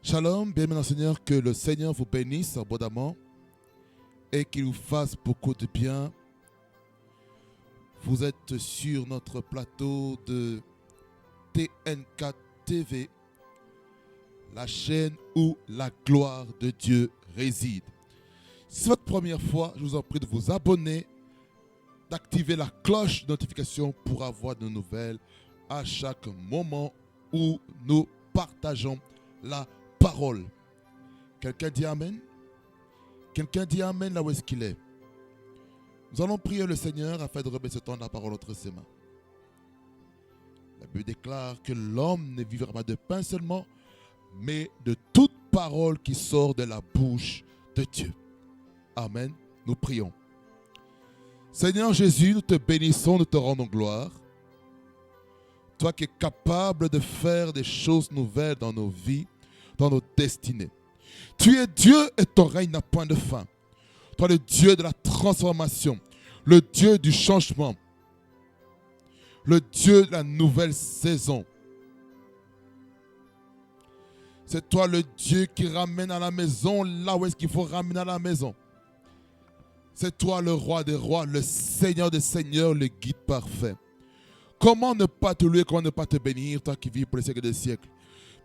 Shalom, bien-aimé Seigneur, que le Seigneur vous bénisse abondamment et qu'il vous fasse beaucoup de bien. Vous êtes sur notre plateau de TNK TV, la chaîne où la gloire de Dieu réside. Si c'est votre première fois, je vous en prie de vous abonner, d'activer la cloche de notification pour avoir de nouvelles à chaque moment où nous partageons la parole. Quelqu'un dit Amen? Quelqu'un dit Amen là où est-ce qu'il est? Nous allons prier le Seigneur afin de remettre ce temps de la parole entre ses mains. La Bible déclare que l'homme ne vivra pas de pain seulement, mais de toute parole qui sort de la bouche de Dieu. Amen. Nous prions. Seigneur Jésus, nous te bénissons, nous te rendons gloire. Toi qui es capable de faire des choses nouvelles dans nos vies, dans nos destinées. Tu es Dieu et ton règne n'a point de fin. Toi le Dieu de la transformation, le Dieu du changement, le Dieu de la nouvelle saison. C'est toi le Dieu qui ramène à la maison là où est-ce qu'il faut ramener à la maison. C'est toi le roi des rois, le Seigneur des seigneurs, le guide parfait. Comment ne pas te louer, comment ne pas te bénir, toi qui vis pour les siècles des siècles.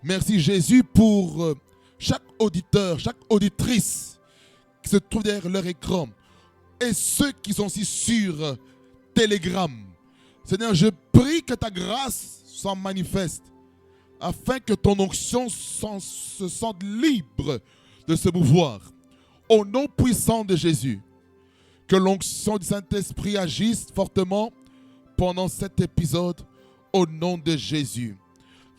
Merci Jésus pour chaque auditeur, chaque auditrice qui se trouve derrière leur écran et ceux qui sont aussi sur Telegram. Seigneur, je prie que ta grâce s'en manifeste afin que ton onction se sente libre de se mouvoir. Au nom puissant de Jésus, que l'onction du Saint-Esprit agisse fortement pendant cet épisode au nom de Jésus.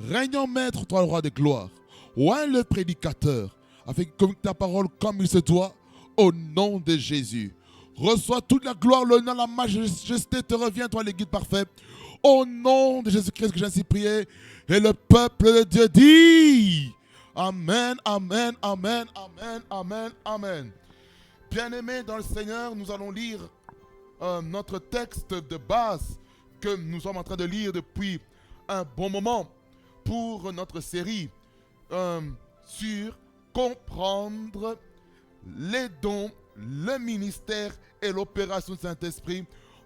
Régnant maître, toi le roi de gloire, oint le prédicateur, afin que communique ta parole comme il se doit, au nom de Jésus. Reçois toute la gloire, l'honneur, la majesté te revient, toi le guide parfait, au nom de Jésus-Christ que j'ai ainsi prié. Et le peuple de Dieu dit Amen, Amen, Amen, Amen, Amen, Amen. Bien-aimés dans le Seigneur, nous allons lire notre texte de base que nous sommes en train de lire depuis un bon moment pour notre série sur comprendre les dons, le ministère et l'opération du Saint-Esprit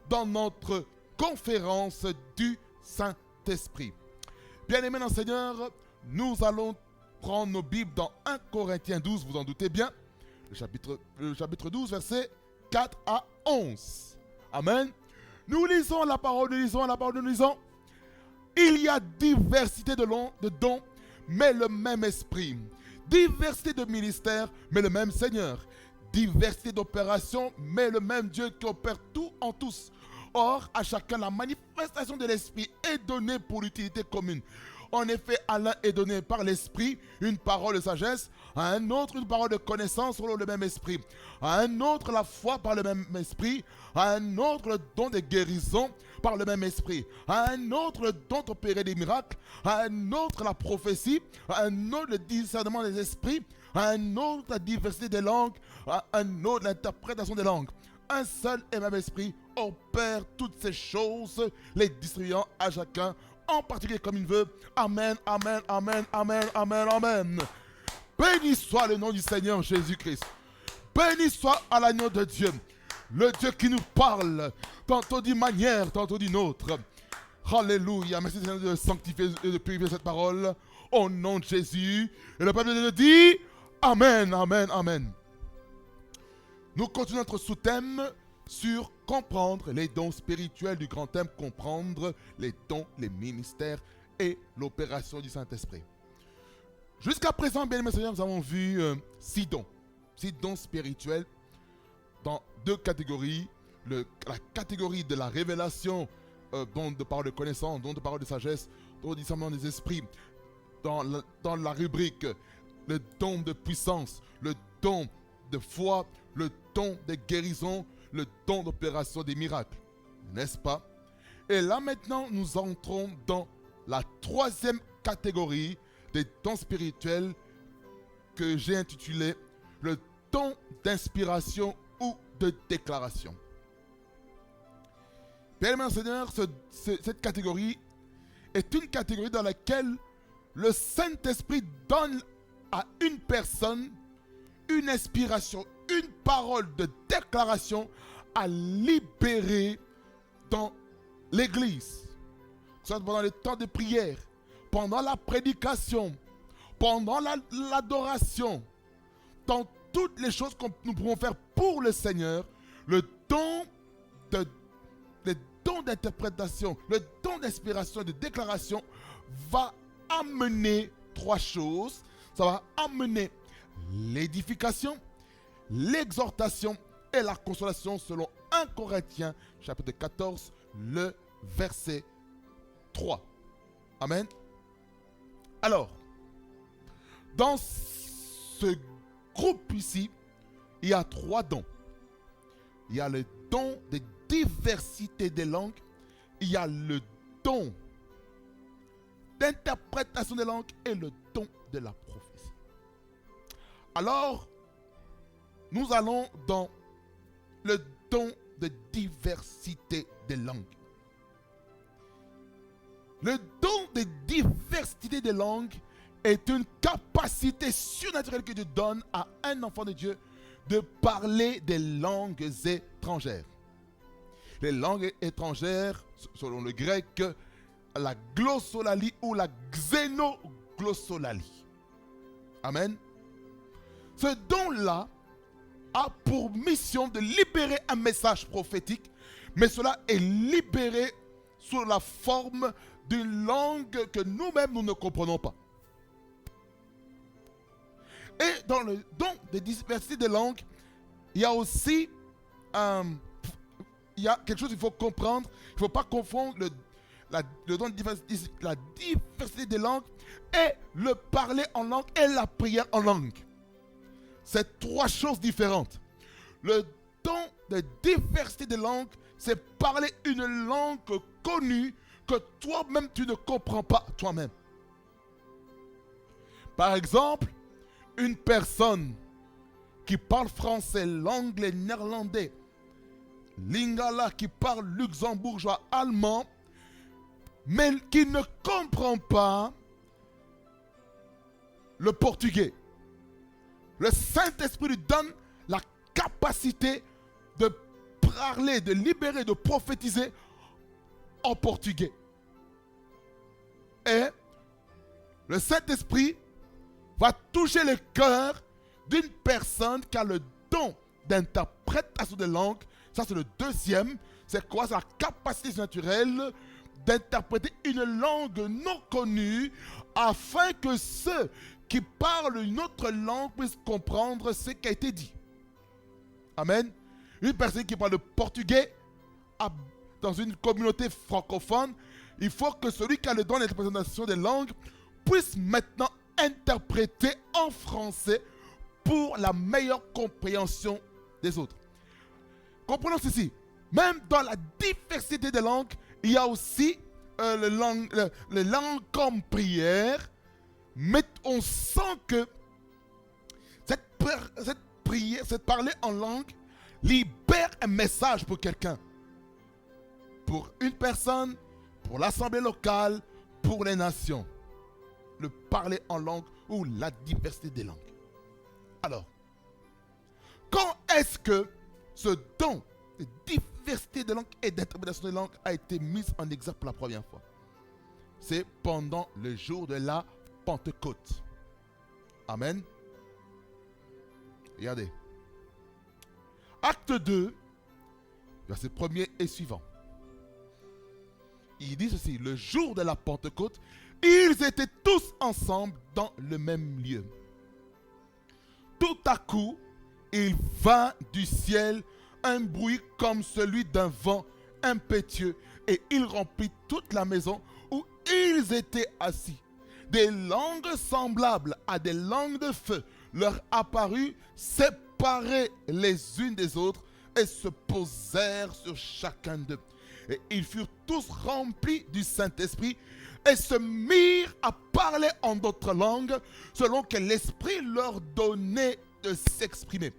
dans notre conférence du Saint-Esprit. Bien-aimés dans le Seigneur, nous allons prendre nos Bibles dans 1 Corinthiens 12, vous en doutez bien, le chapitre 12, versets 4 à 11. Amen. Nous lisons la parole, nous lisons la parole, nous lisons. Il y a diversité de dons, mais le même esprit. Diversité de ministères, mais le même Seigneur. Diversité d'opérations, mais le même Dieu qui opère tout en tous. Or, à chacun, la manifestation de l'esprit est donnée pour l'utilité commune. En effet, à l'un est donné par l'esprit une parole de sagesse, à un autre une parole de connaissance selon le même esprit, à un autre la foi par le même esprit, à un autre le don de guérison par le même esprit, à un autre le don d'opérer des miracles, à un autre la prophétie, à un autre le discernement des esprits, à un autre la diversité des langues, à un autre l'interprétation des langues. Un seul et même esprit opère toutes ces choses, les distribuant à chacun en particulier comme il veut. Amen, amen, amen, amen, amen, amen. Béni soit le nom du Seigneur Jésus-Christ. Béni soit à l'agneau de Dieu. Le Dieu qui nous parle, tantôt d'une manière, tantôt d'une autre. Alléluia. Merci Seigneur de sanctifier et de purifier cette parole. Au nom de Jésus. Et le peuple de Dieu dit Amen, amen, amen. Nous continuons notre sous-thème sur comprendre les dons spirituels du grand thème, comprendre les dons, les ministères et l'opération du Saint-Esprit. Jusqu'à présent, bien aimés Seigneur, nous avons vu 6 dons. 6 dons spirituels dans 2 catégories. La catégorie de la révélation, don de parole de connaissance, don de parole de sagesse, don de discernement des esprits. Dans la rubrique, le don de puissance, le don de foi, le don de guérison, le don d'opération des miracles, n'est-ce pas? Et là maintenant, nous entrons dans la 3e catégorie des dons spirituels que j'ai intitulé le don d'inspiration ou de déclaration. Bien aimé Seigneur, cette catégorie est une catégorie dans laquelle le Saint-Esprit donne à une personne une inspiration, une parole de déclaration à libérer dans l'église. Que ce soit pendant les temps de prière, pendant la prédication, pendant l'adoration, dans toutes les choses que nous pouvons faire pour le Seigneur, le don d'interprétation, le don d'inspiration, de déclaration va amener trois choses. Ça va amener l'édification, l'exhortation et la consolation selon 1 Corinthiens chapitre 14, le verset 3. Amen. Alors, dans ce groupe ici, il y a trois dons. Il y a le don de diversité des langues, il y a le don d'interprétation des langues et le don de la prophétie. Alors, nous allons dans le don de diversité des langues. Le don de diversité des langues est une capacité surnaturelle que Dieu donne à un enfant de Dieu de parler des langues étrangères. Les langues étrangères, selon le grec, la glossolalie ou la xénoglossolalie. Amen. Ce don-là a pour mission de libérer un message prophétique, mais cela est libéré sous la forme d'une langue que nous-mêmes nous ne comprenons pas. Et dans le don de diversité de langues, il y a aussi il y a quelque chose qu'il faut comprendre. Il ne faut pas confondre le don de la diversité des langues et le parler en langue et la prière en langue. C'est trois choses différentes. Le don de diversité des langues, c'est parler une langue connue que toi-même tu ne comprends pas toi-même. Par exemple, une personne qui parle français, l'anglais, néerlandais, lingala qui parle luxembourgeois, allemand, mais qui ne comprend pas le portugais. Le Saint-Esprit lui donne la capacité de parler, de libérer, de prophétiser en portugais. Et le Saint-Esprit va toucher le cœur d'une personne qui a le don d'interprétation de langue. Ça, c'est le deuxième. C'est quoi? C'est la capacité naturelle d'interpréter une langue non connue afin que ceux qui parlent une autre langue puissent comprendre ce qui a été dit. Amen. Une personne qui parle le portugais dans une communauté francophone, il faut que celui qui a le don d'interprétation des langues puisse maintenant interpréter en français pour la meilleure compréhension des autres. Comprenons ceci. Même dans la diversité des langues, il y a aussi les langues comme prière, mais on sent que cette prière, cette parler en langue, libère un message pour quelqu'un. Pour une personne, pour l'assemblée locale, pour les nations. Le parler en langue ou la diversité des langues. Alors, quand est-ce que ce don de diversité de langue et d'interprétation de langue a été mis en exergue pour la première fois? C'est pendant le jour de la Pentecôte. Amen. Regardez. Acte 2, verset 1er et suivant. Il dit ceci: le jour de la Pentecôte, ils étaient tous ensemble dans le même lieu. Tout à coup, il vint du ciel un bruit comme celui d'un vent impétueux, et il remplit toute la maison où ils étaient assis. Des langues semblables à des langues de feu leur apparurent, séparées les unes des autres, et se posèrent sur chacun d'eux. Et ils furent tous remplis du Saint-Esprit et se mirent à parler en d'autres langues selon que l'Esprit leur donnait de s'exprimer.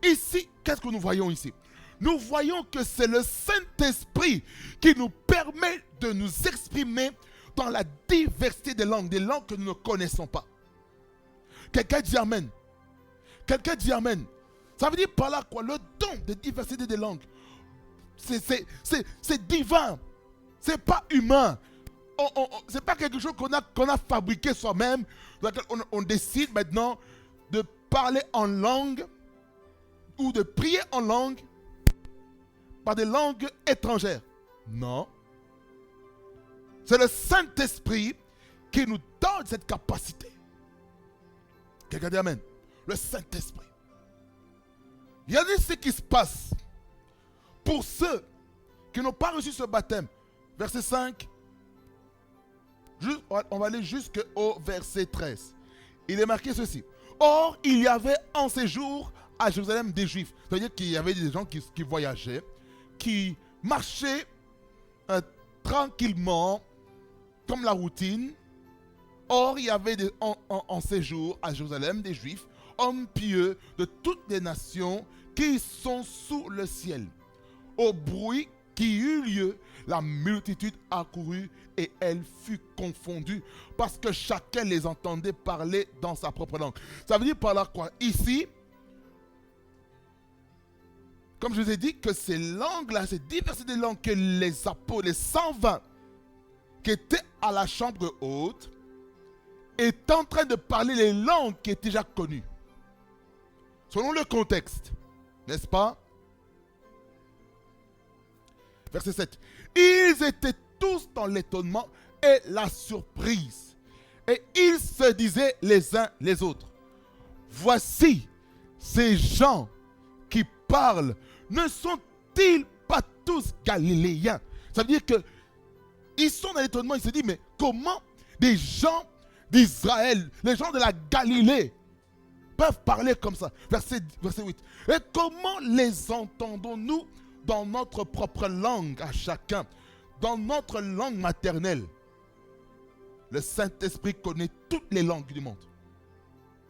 Ici, qu'est-ce que nous voyons ici? Nous voyons que c'est le Saint-Esprit qui nous permet de nous exprimer dans la diversité des langues que nous ne connaissons pas. Quelqu'un dit Amen. Quelqu'un dit Amen. Ça veut dire par là quoi? Le don de diversité des langues, c'est divin. C'est pas humain. C'est pas quelque chose qu'on a fabriqué soi-même. On décide maintenant de parler en langue ou de prier en langue par des langues étrangères. Non. C'est le Saint-Esprit qui nous donne cette capacité. Quelqu'un dit Amen. Le Saint-Esprit. Regardez ce qui se passe pour ceux qui n'ont pas reçu ce baptême. Verset 5. On va aller jusqu'au verset 13. Il est marqué ceci. Or, il y avait en séjour à Jérusalem des Juifs. C'est-à-dire qu'il y avait des gens qui voyageaient, qui marchaient tranquillement, comme la routine. Or, il y avait en séjour à Jérusalem des Juifs, hommes pieux de toutes les nations qui sont sous le ciel. Au bruit qui eut lieu, la multitude accourut et elle fut confondue parce que chacun les entendait parler dans sa propre langue. Ça veut dire par là quoi? Ici, comme je vous ai dit, que ces langues-là, ces diversités de langues que les apôtres, les 120 qui étaient à la chambre haute, étaient en train de parler les langues qui étaient déjà connues. Selon le contexte, n'est-ce pas? Verset 7. Ils étaient tous dans l'étonnement et la surprise. Et ils se disaient les uns les autres. Voici ces gens qui parlent. Ne sont-ils pas tous galiléens? Ça veut dire que ils sont dans l'étonnement. Ils se disent, mais comment des gens d'Israël, les gens de la Galilée, peuvent parler comme ça? Verset 8. Et comment les entendons-nous dans notre propre langue à chacun, dans notre langue maternelle? Le Saint-Esprit connaît toutes les langues du monde.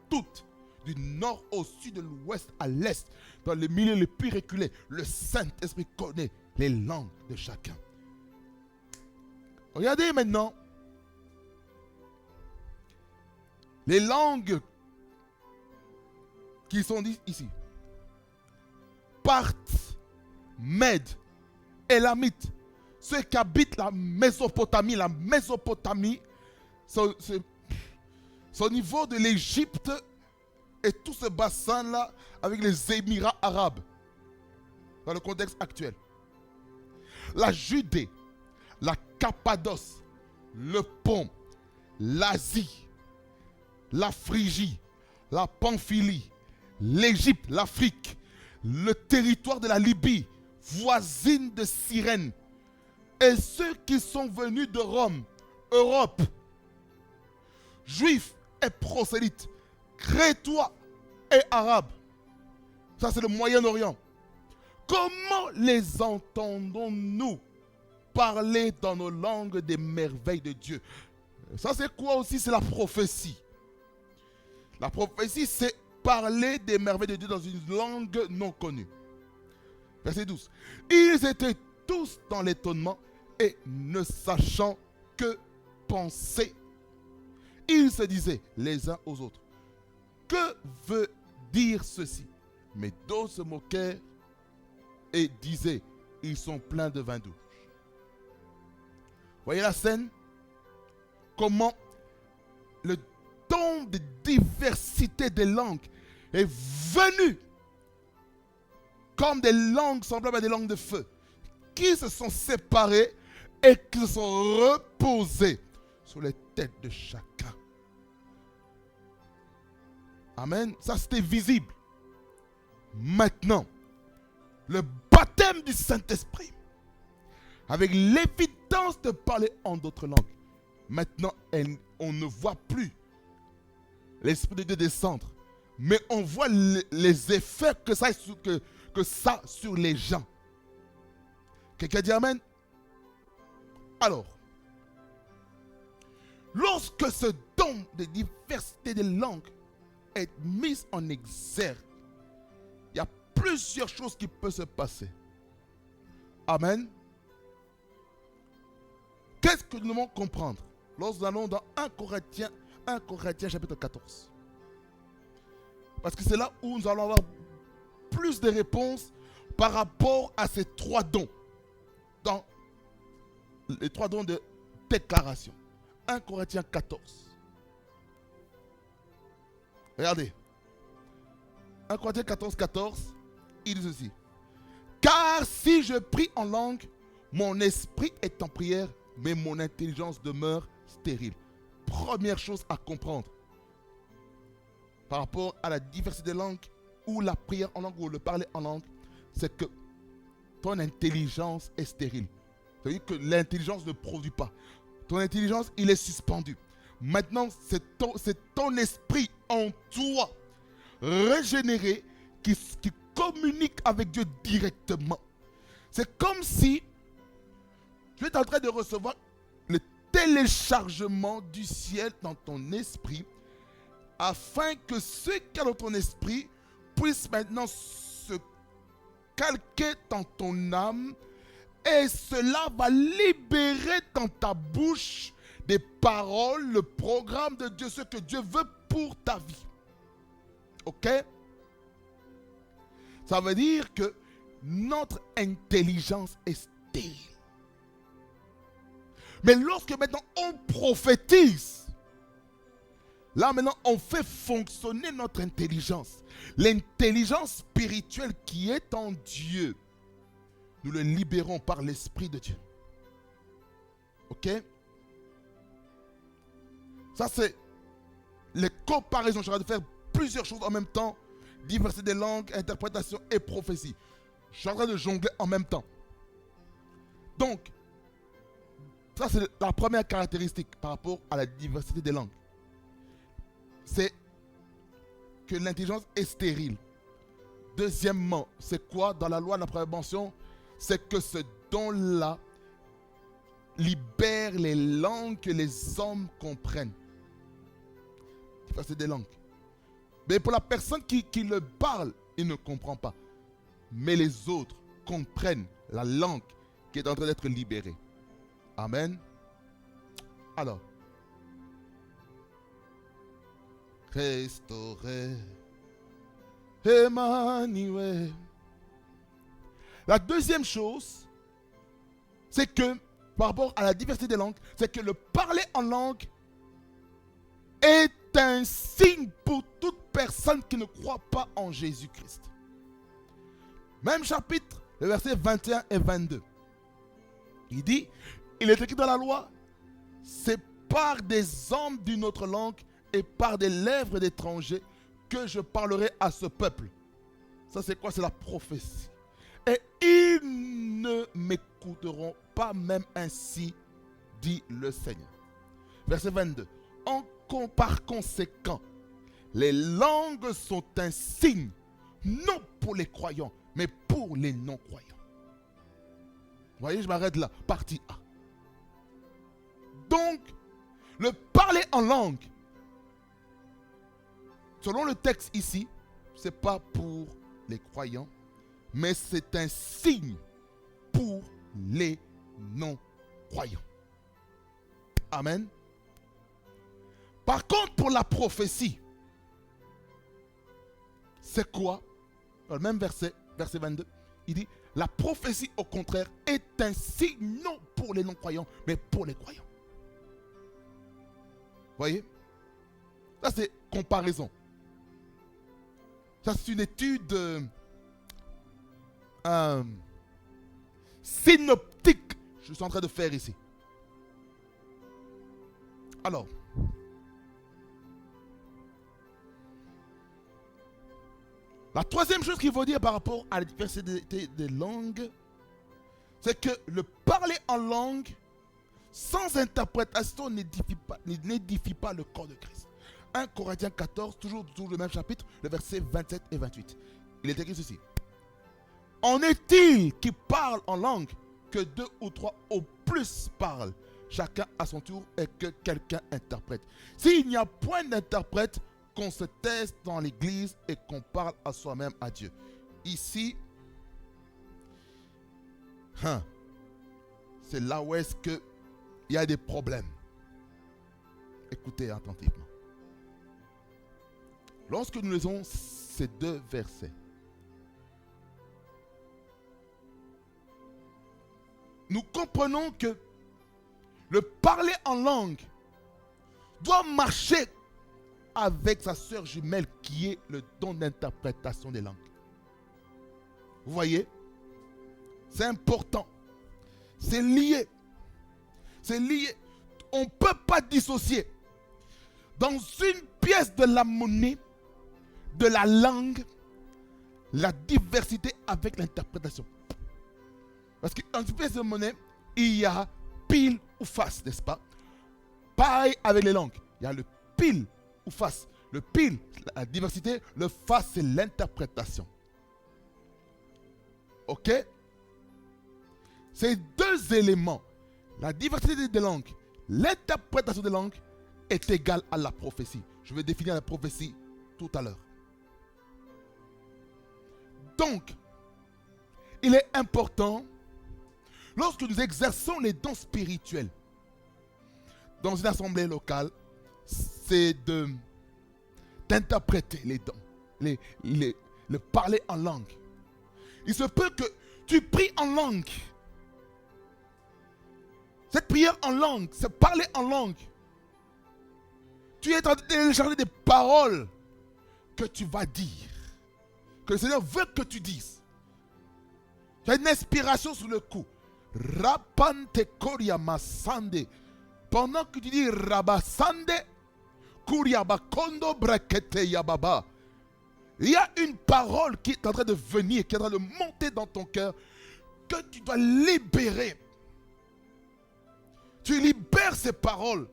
Toutes. Du nord au sud, de l'ouest à l'est, dans les milieux les plus reculés. Le Saint-Esprit connaît les langues de chacun. Regardez maintenant les langues qui sont dites ici. Parthes, Mèdes, Élamites, ceux qui habitent la Mésopotamie. La Mésopotamie, c'est au niveau de l'Égypte et tout ce bassin-là avec les Émirats arabes, dans le contexte actuel. La Judée, la Cappadoce, le Pont, l'Asie, la Phrygie, la Pamphylie, l'Égypte, l'Afrique, le territoire de la Libye, voisine de Cyrène, et ceux qui sont venus de Rome, Europe, juifs et prosélytes, crétois et arabes. Ça, c'est le Moyen-Orient. Comment les entendons-nous parler dans nos langues des merveilles de Dieu? Ça, c'est quoi aussi? C'est la prophétie. La prophétie, c'est parler des merveilles de Dieu dans une langue non connue. Verset 12. Ils étaient tous dans l'étonnement et ne sachant que penser. Ils se disaient les uns aux autres, que veut dire ceci? Mais d'autres se moquèrent et disaient, ils sont pleins de vin doux. Voyez la scène? Comment le don de diversité des langues est venu comme des langues semblables à des langues de feu, qui se sont séparées et qui se sont reposées sur les têtes de chacun. Amen. Ça, c'était visible. Maintenant, le baptême du Saint-Esprit, avec l'évidence de parler en d'autres langues. Maintenant, on ne voit plus l'Esprit de Dieu descendre, mais on voit les effets que ça a sur les gens. Quelqu'un dit Amen? Alors, lorsque ce don de diversité de langues est mis en exergue, il y a plusieurs choses qui peuvent se passer. Amen. Qu'est-ce que nous devons comprendre lorsque nous allons dans 1 Corinthiens chapitre 14? Parce que c'est là où nous allons avoir plus de réponses par rapport à ces 3 dons. Dans les 3 dons de déclaration. 1 Corinthiens 14. Regardez. 1 Corinthiens 14, 14, il dit ceci. Car si je prie en langue, mon esprit est en prière, mais mon intelligence demeure stérile. Première chose à comprendre par rapport à la diversité des langues, ou la prière en langue, ou le parler en langue, c'est que ton intelligence est stérile. C'est-à-dire que l'intelligence ne produit pas. Ton intelligence, il est suspendu. Maintenant, c'est ton esprit en toi, régénéré, qui communique avec Dieu directement. C'est comme si tu es en train de recevoir le téléchargement du ciel dans ton esprit, afin que ce qu'il y a dans ton esprit puisse maintenant se calquer dans ton âme, et cela va libérer dans ta bouche des paroles, le programme de Dieu, ce que Dieu veut pour ta vie. Ok? Ça veut dire que notre intelligence est stérile. Mais lorsque maintenant on prophétise, là maintenant on fait fonctionner notre intelligence. L'intelligence spirituelle qui est en Dieu, nous le libérons par l'Esprit de Dieu. Ok? Ça c'est les comparaisons. Je suis en train de faire plusieurs choses en même temps. Diversité des langues, interprétation et prophétie. Je suis en train de jongler en même temps. Donc, ça c'est la première caractéristique par rapport à la diversité des langues. C'est que l'intelligence est stérile. Deuxièmement, c'est quoi dans la loi de la prévention? C'est que ce don-là libère les langues que les hommes comprennent. C'est des langues. Mais pour la personne qui le parle, il ne comprend pas. Mais les autres comprennent la langue qui est en train d'être libérée. Amen. Alors, restaurer Emmanuel. La deuxième chose, c'est que par rapport à la diversité des langues, c'est que le parler en langue est un signe pour toute personne qui ne croit pas en Jésus-Christ. Même chapitre, le verset 21 et 22. Il dit, il est écrit dans la loi, c'est par des hommes d'une autre langue et par des lèvres d'étrangers que je parlerai à ce peuple. Ça c'est quoi? C'est la prophétie. Et ils ne m'écouteront pas même ainsi, dit le Seigneur. Verset 22. Par conséquent, les langues sont un signe, non pour les croyants, mais pour les non-croyants. Vous voyez, je m'arrête là. Partie A. Donc, le parler en langue, selon le texte ici, ce n'est pas pour les croyants, mais c'est un signe pour les non-croyants. Amen. Par contre, pour la prophétie, c'est quoi? Dans le même verset 22, il dit, la prophétie au contraire est un signe non pour les non-croyants, mais pour les croyants. Vous voyez? Ça c'est comparaison. Ça c'est une étude synoptique que je suis en train de faire ici. Alors, la troisième chose qu'il faut dire par rapport à la diversité des langues, c'est que le parler en langue sans interprétation n'édifie pas le corps de Christ. 1 Corinthiens 14, toujours le même chapitre, le verset 27 et 28. Il est écrit ceci. En est-il qui parle en langue que 2 ou 3 au plus parlent, chacun à son tour, et que quelqu'un interprète? S'il n'y a point d'interprète, qu'on se taise dans l'église et qu'on parle à soi-même, à Dieu. Ici, c'est là où est-ce qu'il y a des problèmes. Écoutez attentivement. Lorsque nous lisons ces deux versets, nous comprenons que le parler en langue doit marcher avec sa sœur jumelle qui est le don d'interprétation des langues. Vous voyez? C'est important. C'est lié. C'est lié. On ne peut pas dissocier. Dans une pièce de la monnaie, de la langue, la diversité avec l'interprétation. Parce que dans une pièce de monnaie, il y a pile ou face, n'est-ce pas? Pareil avec les langues. Il y a le pile ou face. Le pile, la diversité. Le face, c'est l'interprétation. Ok? Ces deux éléments, la diversité des langues, l'interprétation des langues, est égale à la prophétie. Je vais définir la prophétie tout à l'heure. Donc, il est important, lorsque nous exerçons les dons spirituels dans une assemblée locale, c'est d'interpréter les dons, le parler en langue. Il se peut que tu pries en langue. Cette prière en langue, c'est parler en langue. Tu es en train de télécharger des paroles que tu vas dire, que le Seigneur veut que tu dises. Tu as une inspiration sur le coup. Rapante koria masande. Pendant que tu dis rabasande, kuria bakondo brakete yababa. Il y a une parole qui est en train de venir, qui est en train de monter dans ton cœur, que tu dois libérer. Tu libères ces paroles.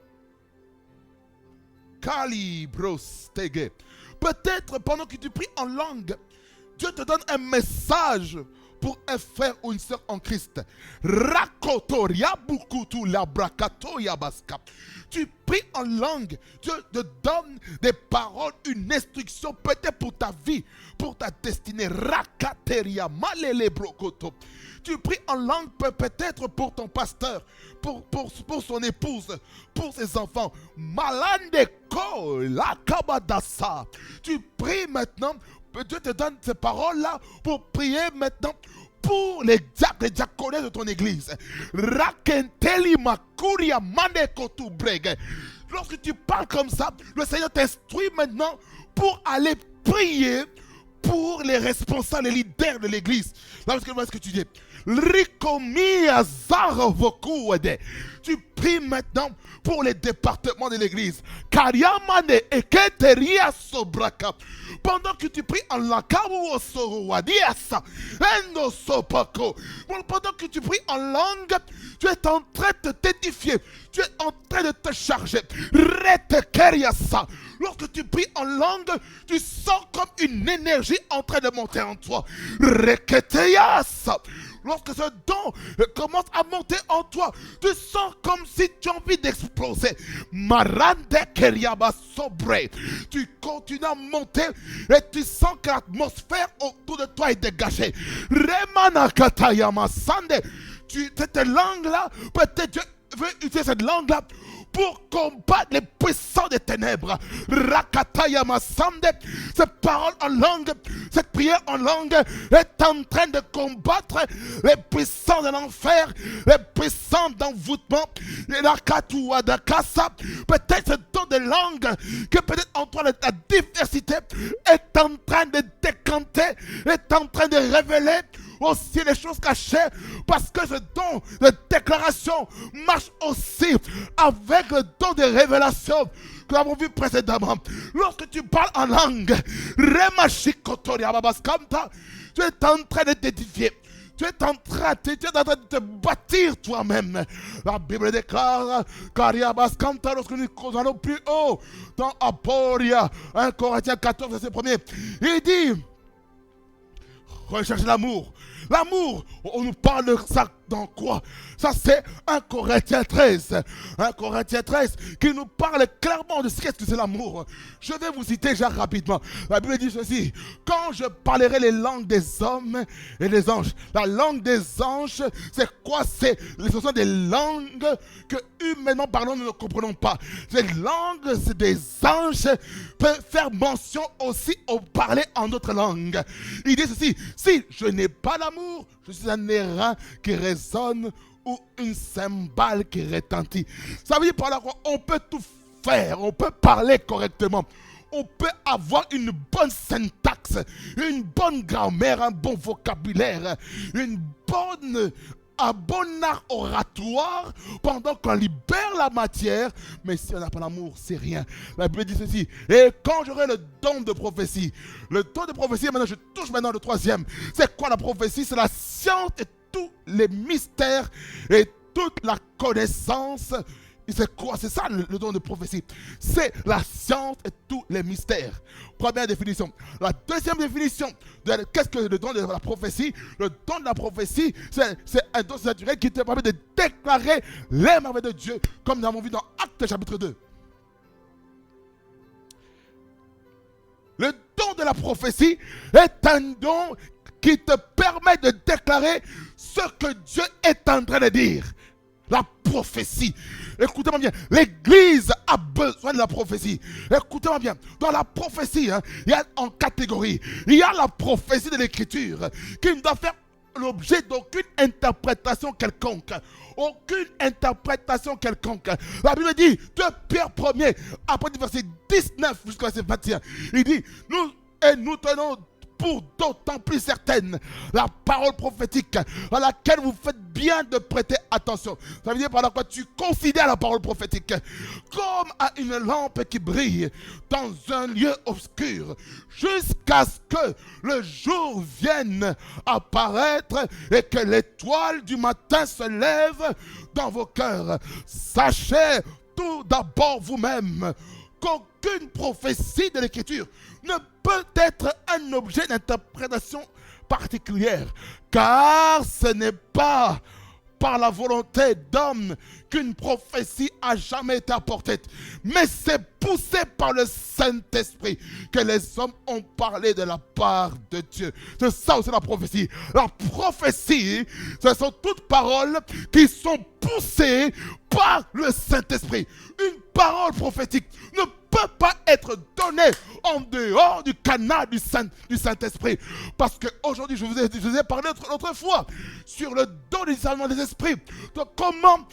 Kalibrostege. Peut-être pendant que tu pries en langue, Dieu te donne un message pour un frère ou une soeur en Christ. Rakotoria bukutu labrakato yabaska. Tu pries en langue, Dieu te donne des paroles, une instruction peut-être pour ta vie, pour ta destinée. Rakateria malele brokoto. Tu pries en langue peut-être pour ton pasteur, pour son épouse, pour ses enfants. Malande ko la kabadasa. Tu pries maintenant, Dieu te donne ces paroles-là pour prier maintenant pour les diaconés de ton église. Rakenteli makuria manekotu brege. Lorsque tu parles comme ça, le Seigneur t'instruit maintenant pour aller prier pour les responsables, les leaders de l'église. Là, voilà ce que tu dis. Tu pries maintenant pour les départements de l'église. Pendant que tu pries en pendant que tu pries en langue, tu es en train de t'édifier. Tu es en train de te charger. Lorsque tu pries en langue, tu sens comme une énergie en train de monter en toi. Lorsque ce don commence à monter en toi, tu sens comme si tu as envie d'exploser. Tu continues à monter et tu sens que l'atmosphère autour de toi est dégagée. Cette langue-là, peut-être Dieu veut utiliser cette langue-là pour combattre les puissants des ténèbres. Rakataya Masande, cette parole en langue, cette prière en langue est en train de combattre les puissants de l'enfer, les puissants d'envoûtement. Peut-être ce don de langue que peut-être en toi la diversité est en train de décanter, est en train de révéler aussi les choses cachées, parce que ce don de déclaration marche aussi avec le don de révélation que nous avons vu précédemment. Lorsque tu parles en langue, tu es en train de t'édifier. Tu es en train de te bâtir toi-même. La Bible déclare, lorsque nous allons plus haut, dans Aporia, 1 Corinthiens 14, verset 1er, il dit, recherchez l'amour. L'amour, on nous parle de ça dans quoi? Ça, c'est 1 Corinthiens 13. 1 Corinthiens 13 qui nous parle clairement de ce qu'est-ce que c'est l'amour. Je vais vous citer déjà rapidement. La Bible dit ceci: quand je parlerai les langues des hommes et des anges. La langue des anges, c'est quoi? Ce sont des langues que humainement parlant nous ne comprenons pas. Ces langues des anges peuvent faire mention aussi au parler en d'autres langues. Il dit ceci: si je n'ai pas l'amour, je suis un airain qui résonne ou une cymbale qui retentit. Ça veut dire par là qu'on peut tout faire, on peut parler correctement, on peut avoir une bonne syntaxe, une bonne grammaire, un bon vocabulaire, un bon art oratoire pendant qu'on libère la matière, mais si on n'a pas l'amour, c'est rien. La Bible dit ceci: et quand j'aurai le don de prophétie, maintenant je touche maintenant le troisième. C'est quoi la prophétie? C'est la science et tous les mystères et toute la connaissance. C'est quoi? C'est ça le don de prophétie. C'est la science et tous les mystères. Première définition. La deuxième définition de qu'est-ce que le don de la prophétie? Le don de la prophétie, c'est un don naturel qui te permet de déclarer les merveilles de Dieu, comme nous avons vu dans Actes chapitre 2. Le don de la prophétie est un don qui te permet de déclarer ce que Dieu est en train de dire. La prophétie. Écoutez-moi bien. L'Église a besoin de la prophétie. Écoutez-moi bien. Dans la prophétie, il y a en catégorie. Il y a la prophétie de l'Écriture qui ne doit faire l'objet d'aucune interprétation quelconque. Aucune interprétation quelconque. La Bible dit, de Pierre 1er, après du verset 19 jusqu'au verset 21, il dit, nous tenons pour d'autant plus certaine la parole prophétique à laquelle vous faites bien de prêter attention. Ça veut dire par là quoi? Tu considères la parole prophétique comme à une lampe qui brille dans un lieu obscur jusqu'à ce que le jour vienne apparaître et que l'étoile du matin se lève dans vos cœurs. Sachez tout d'abord vous-même qu'aucune prophétie de l'Écriture ne peut être un objet d'interprétation particulière, car ce n'est pas par la volonté d'homme qu'une prophétie a jamais été apportée, mais c'est poussé par le Saint-Esprit que les hommes ont parlé de la part de Dieu. C'est ça aussi la prophétie. La prophétie, ce sont toutes paroles qui sont poussées par le Saint-Esprit. Une parole prophétique ne peut pas être donnée en dehors du canal du Saint-Esprit. Parce qu'aujourd'hui, je vous ai parlé l'autre fois sur le don du discernement des esprits. Donc comment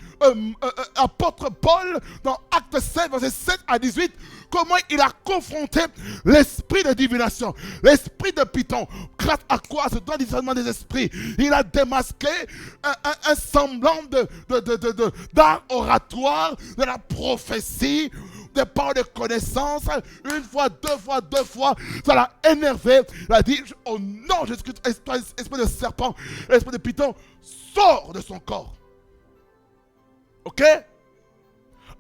apôtre Paul, dans Actes 7, verset 7 à 18, comment il a confronté l'esprit de divination, l'esprit de Python. Grâce à quoi? À ce don du discernement des esprits, il a démasqué un semblant d'art oratoire, de la prophétie, des paroles de connaissance. Une fois, deux fois, ça l'a énervé. Il a dit, oh non, Jésus-Christ, esprit de serpent, esprit de Python, sors de son corps. Ok?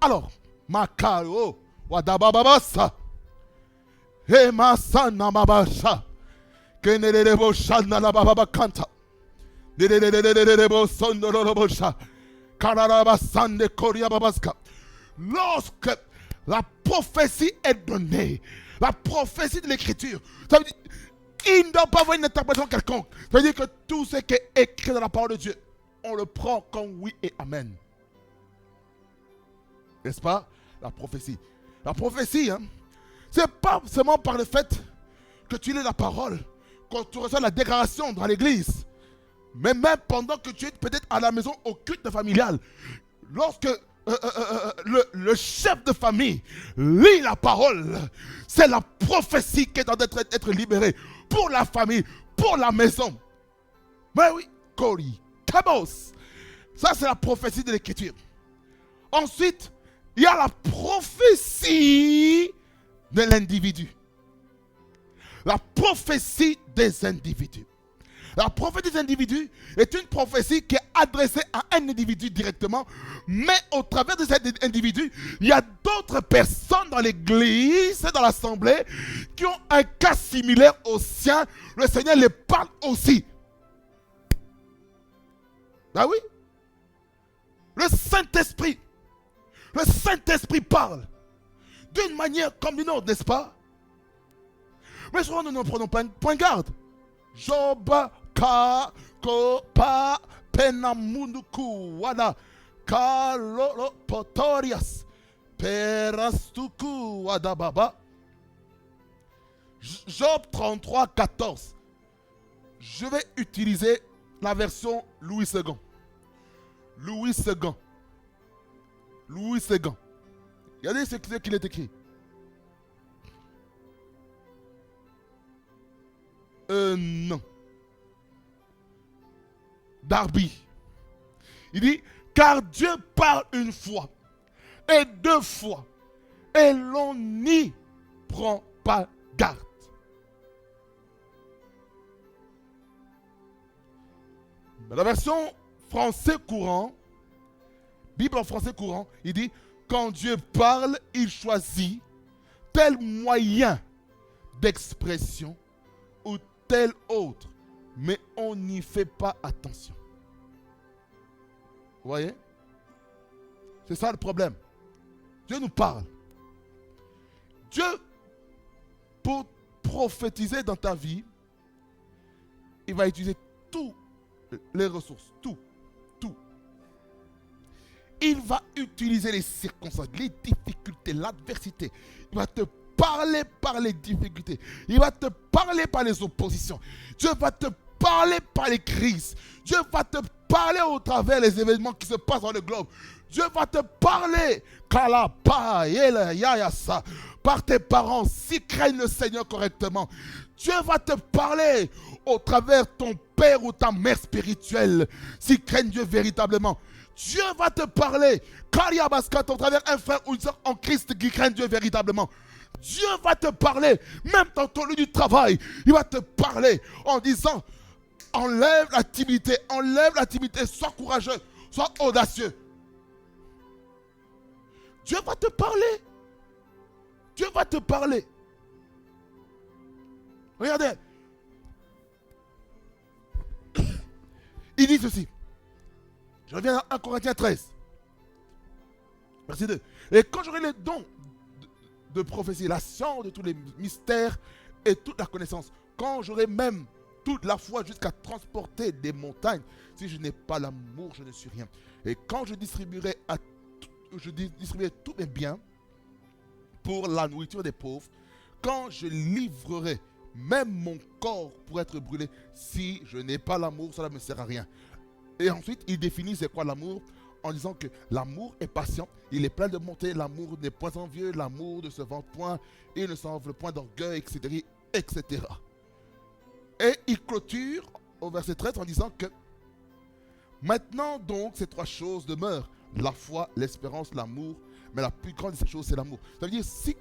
Alors, Makao, Wadababasa, Emasana Mabasha, Kenelebo Shana Baba Kanta, Dedebo Sondorobosha, Karabasande Koria Babaska. Lorsque la prophétie est donnée, la prophétie de l'Écriture, ça veut dire il ne doit pas avoir une interprétation quelconque. Ça veut dire que tout ce qui est écrit dans la parole de Dieu, on le prend comme oui et amen. N'est-ce pas? La prophétie. La prophétie, c'est pas seulement par le fait que tu lis la parole, quand tu reçois la déclaration dans l'église, mais même pendant que tu es peut-être à la maison au culte familial, lorsque le chef de famille lit la parole, c'est la prophétie qui est en train d'être libérée pour la famille, pour la maison. Mais oui, Kori, Kabos, ça c'est la prophétie de l'Écriture. Ensuite, il y a la prophétie de l'individu. La prophétie des individus. La prophétie des individus est une prophétie qui est adressée à un individu directement, mais au travers de cet individu, il y a d'autres personnes dans l'église, dans l'assemblée, qui ont un cas similaire au sien. Le Seigneur les parle aussi. Ah oui. Le Saint-Esprit parle d'une manière comme d'une autre, n'est-ce pas? Mais souvent nous ne prenons pas point garde. Job, ka, ko, pa, penamunduku, wada, kalolo, potorias, perastuku, wada, baba. Job 33, 14. Je vais utiliser la version Louis II. Louis II. Louis II. Regardez ce qu'il est écrit. Non. Darby. Il dit, car Dieu parle une fois et deux fois et l'on n'y prend pas garde. La version français courant, Bible en français courant, il dit, quand Dieu parle, il choisit tel moyen d'expression ou tel autre, mais on n'y fait pas attention. Vous voyez? C'est ça le problème. Dieu nous parle. Dieu, pour prophétiser dans ta vie, il va utiliser toutes les ressources, tout. Il va utiliser les circonstances, les difficultés, l'adversité. Il va te parler par les difficultés. Il va te parler par les oppositions. Dieu va te parler par les crises. Dieu va te parler au travers des événements qui se passent dans le globe. Dieu va te parler par tes parents s'ils craignent le Seigneur correctement. Dieu va te parler au travers ton père ou ta mère spirituelle s'ils craignent Dieu véritablement. Dieu va te parler au travers un frère ou une soeur en Christ qui craignent Dieu véritablement. Dieu va te parler, même dans ton lieu du travail. Il va te parler en disant, enlève la timidité, sois courageux, sois audacieux. Dieu va te parler. Dieu va te parler. Regardez. Il dit ceci. Je reviens à 1 Corinthiens 13. Verset 2. Et quand j'aurai le don de prophétie, la science de tous les mystères et toute la connaissance, quand j'aurai même toute la foi jusqu'à transporter des montagnes, si je n'ai pas l'amour, je ne suis rien. Et quand je distribuerai tous mes biens pour la nourriture des pauvres, quand je livrerai même mon corps pour être brûlé, si je n'ai pas l'amour, cela ne me sert à rien. Et ensuite, il définit c'est quoi l'amour en disant que l'amour est patient, il est plein de bonté, l'amour n'est point envieux, l'amour ne se vante point, il ne s'enveloppe point d'orgueil, etc., etc. Et il clôture au verset 13 en disant que maintenant donc ces trois choses demeurent, la foi, l'espérance, l'amour, mais la plus grande de ces choses c'est l'amour. Ça veut dire si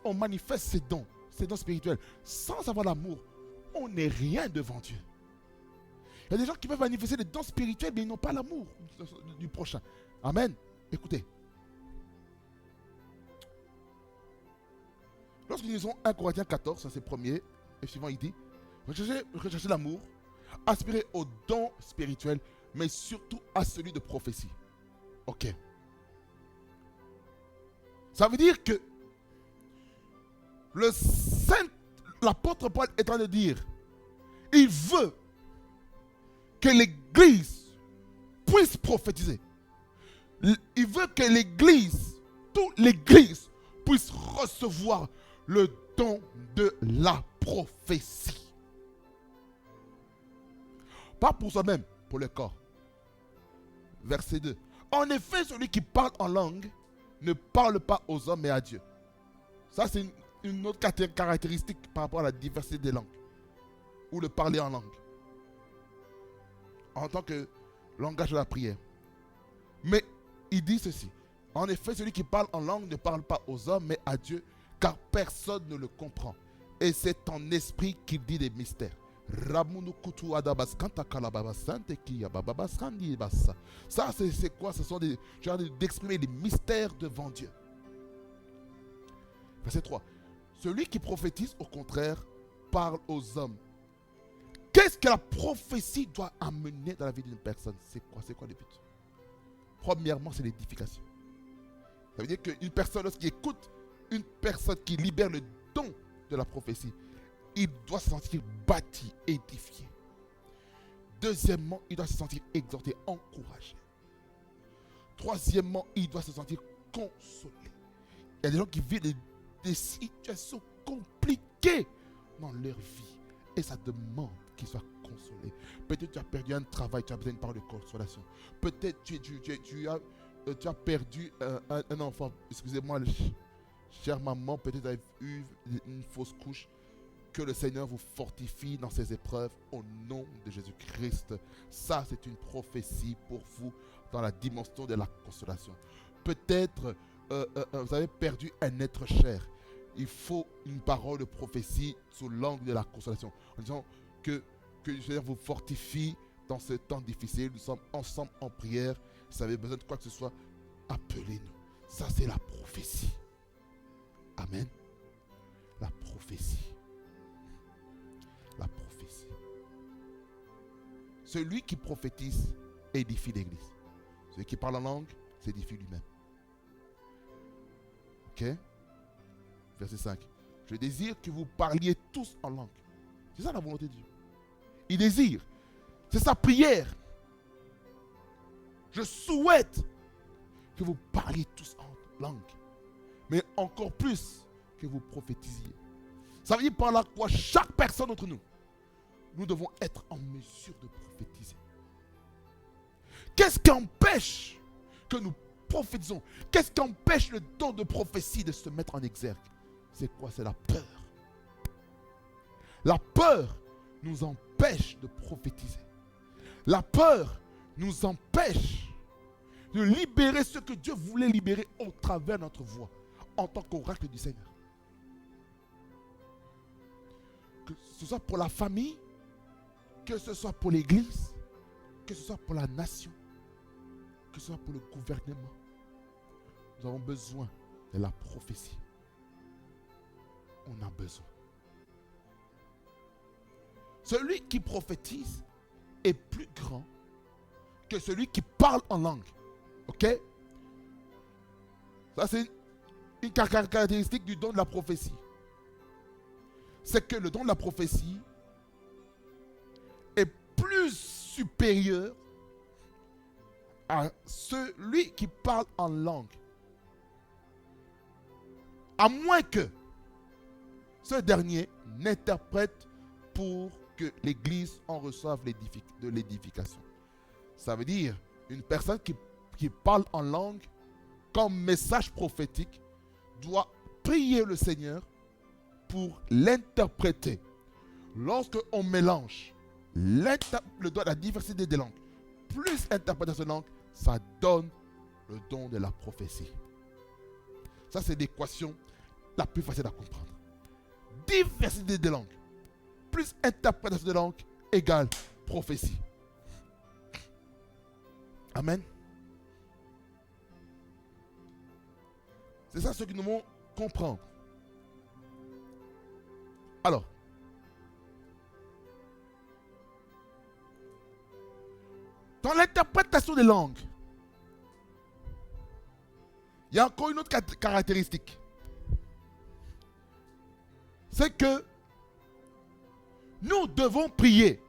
on manifeste ces dons spirituels sans avoir l'amour, on n'est rien devant Dieu. Il y a des gens qui peuvent manifester des dons spirituels, mais ils n'ont pas l'amour du prochain. Amen. Écoutez. Lorsque nous lisons 1 Corinthiens 14, ça c'est le premier, et suivant il dit, recherchez l'amour, aspirez aux dons spirituels, mais surtout à celui de prophétie. Ok. Ça veut dire que l'apôtre Paul est en train de dire, il veut que l'Église puisse prophétiser. Il veut que l'Église, toute l'Église, puisse recevoir le don de la prophétie. Pas pour soi-même, pour le corps. Verset 2. En effet, celui qui parle en langue ne parle pas aux hommes mais à Dieu. Ça, c'est une autre caractéristique par rapport à la diversité des langues. Ou le parler en langue. En tant que langage de la prière. Mais il dit ceci. En effet, celui qui parle en langue ne parle pas aux hommes, mais à Dieu, car personne ne le comprend. Et c'est en esprit qu'il dit des mystères. Ça, c'est quoi? Ce sont des genres d'exprimer des mystères devant Dieu. Verset 3. Celui qui prophétise, au contraire, parle aux hommes. Qu'est-ce que la prophétie doit amener dans la vie d'une personne? C'est quoi le but? Premièrement, c'est l'édification. Ça veut dire qu'une personne, lorsqu'il écoute une personne qui libère le don de la prophétie, il doit se sentir bâti, édifié. Deuxièmement, il doit se sentir exhorté, encouragé. Troisièmement, il doit se sentir consolé. Il y a des gens qui vivent des situations compliquées dans leur vie. Et ça demande qu'ils soient consolés. Peut-être tu as perdu un travail, tu as besoin d'une parole de consolation. Peut-être tu as perdu un enfant. Excusez-moi, chère maman, peut-être tu as eu une fausse couche. Que le Seigneur vous fortifie dans ces épreuves au nom de Jésus-Christ. Ça, c'est une prophétie pour vous dans la dimension de la consolation. Peut-être vous avez perdu un être cher. Il faut une parole de prophétie sous l'angle de la consolation. En disant que le Seigneur vous fortifie dans ce temps difficile. Nous sommes ensemble en prière. Si vous avez besoin de quoi que ce soit, appelez-nous. Ça, c'est la prophétie. Amen. La prophétie. La prophétie. Celui qui prophétise édifie l'église. Celui qui parle en langue s'édifie lui-même. Ok? Verset 5. Je désire que vous parliez tous en langue. C'est ça la volonté de Dieu. Il désire. C'est sa prière. Je souhaite que vous parliez tous en langue. Mais encore plus que vous prophétisiez. Ça veut dire par là quoi chaque personne d'entre nous, nous devons être en mesure de prophétiser. Qu'est-ce qui empêche que nous prophétisons? Qu'est-ce qui empêche le don de prophétie de se mettre en exergue? C'est quoi? C'est la peur. La peur nous empêche de prophétiser. La peur nous empêche de libérer ce que Dieu voulait libérer au travers de notre voix en tant qu'oracle du Seigneur. Que ce soit pour la famille, que ce soit pour l'église, que ce soit pour la nation, que ce soit pour le gouvernement. Nous avons besoin de la prophétie. On a besoin. Celui qui prophétise est plus grand que celui qui parle en langue. Ok? Ça, c'est une caractéristique du don de la prophétie. C'est que le don de la prophétie est plus supérieur à celui qui parle en langue. À moins que ce dernier n'interprète pour que l'Église en reçoive de l'édification. Ça veut dire une personne qui parle en langue comme message prophétique doit prier le Seigneur pour l'interpréter. Lorsque on mélange la diversité des langues plus interprétation de langue, ça donne le don de la prophétie. Ça, c'est l'équation la plus facile à comprendre. Diversité des langues plus interprétation de langue égale prophétie. Amen. C'est ça ce que nous devons comprendre. Alors, dans l'interprétation des langues, il y a encore une autre caractéristique. C'est que nous devons prier.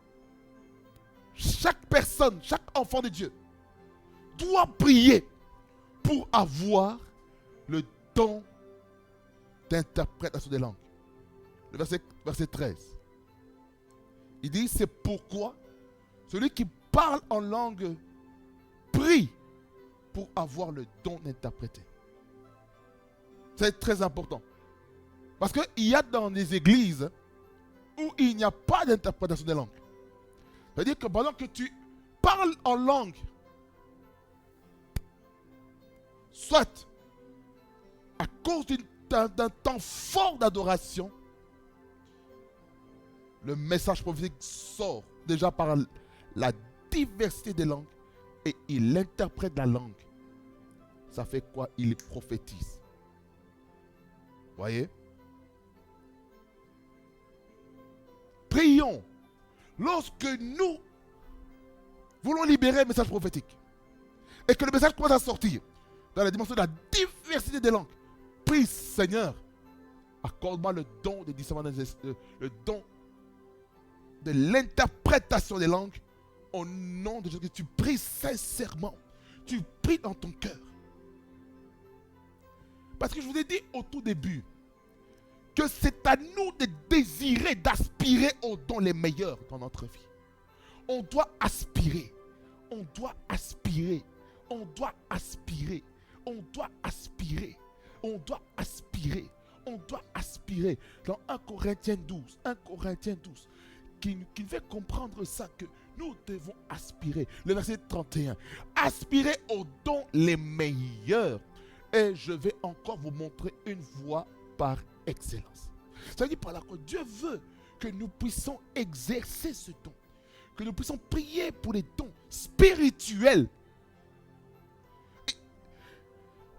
Chaque personne, chaque enfant de Dieu doit prier pour avoir le don d'interprétation des langues. Le verset 13. Il dit, c'est pourquoi celui qui parle en langue prie pour avoir le don d'interpréter. C'est très important. Parce qu'il y a dans des églises où il n'y a pas d'interprétation des langues. C'est-à-dire que pendant que tu parles en langue, soit à cause d'un temps fort d'adoration, le message prophétique sort déjà par la diversité des langues et il interprète la langue. Ça fait quoi? Il prophétise. Voyez? Prions. Lorsque nous voulons libérer un message prophétique et que le message commence à sortir dans la dimension de la diversité des langues, prie Seigneur, accorde-moi le don de discernement le don de l'interprétation des langues au nom de Jésus. Tu pries sincèrement, tu pries dans ton cœur. Parce que je vous ai dit au tout début que c'est à nous de désirer, d'aspirer aux dons les meilleurs dans notre vie. On doit aspirer, on doit aspirer, on doit aspirer, on doit aspirer, on doit aspirer, on doit aspirer. Dans 1 Corinthiens 12, qui fait comprendre ça, que nous devons aspirer. Le verset 31, aspirer aux dons les meilleurs. Et je vais encore vous montrer une voie par excellence. Ça veut dire par là que Dieu veut que nous puissions exercer ce don, que nous puissions prier pour les dons spirituels. Et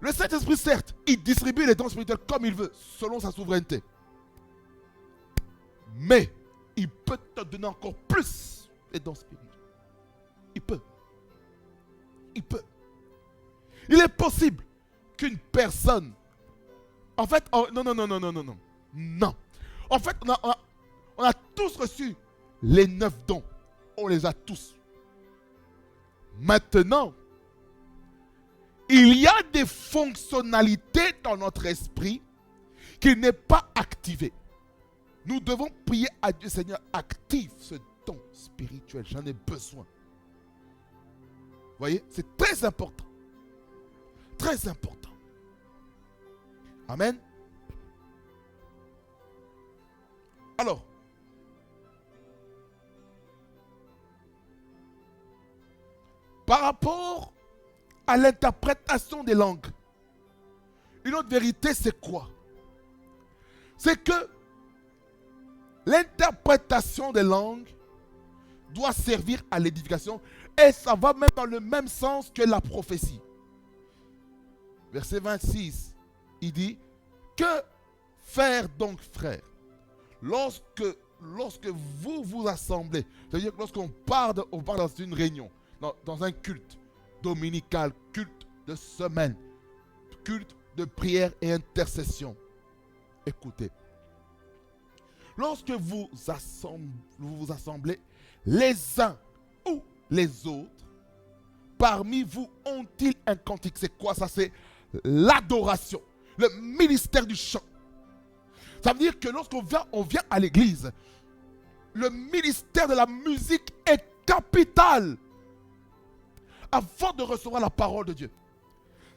le Saint-Esprit, certes, il distribue les dons spirituels comme il veut, selon sa souveraineté. Mais il peut te donner encore plus les dons spirituels. Il peut. Il peut. Il est possible qu'une personne, en fait, non. En fait, on a tous reçu les 9 dons. On les a tous. Maintenant, il y a des fonctionnalités dans notre esprit qui n'est pas activée. Nous devons prier à Dieu, Seigneur, active ce don spirituel. J'en ai besoin. Vous voyez, c'est très important. Très important. Amen. Alors, par rapport à l'interprétation des langues, une autre vérité, c'est quoi? C'est que l'interprétation des langues doit servir à l'édification et ça va même dans le même sens que la prophétie. Verset 26, il dit, que faire donc, frères, lorsque vous vous assemblez, c'est-à-dire que lorsqu'on part dans une réunion, dans un culte dominical, culte de semaine, culte de prière et intercession. Écoutez, lorsque vous vous assemblez, les uns ou les autres, parmi vous ont-ils un cantique? C'est quoi ça? C'est l'adoration, le ministère du chant. Ça veut dire que lorsqu'on vient à l'église, le ministère de la musique est capital avant de recevoir la parole de Dieu.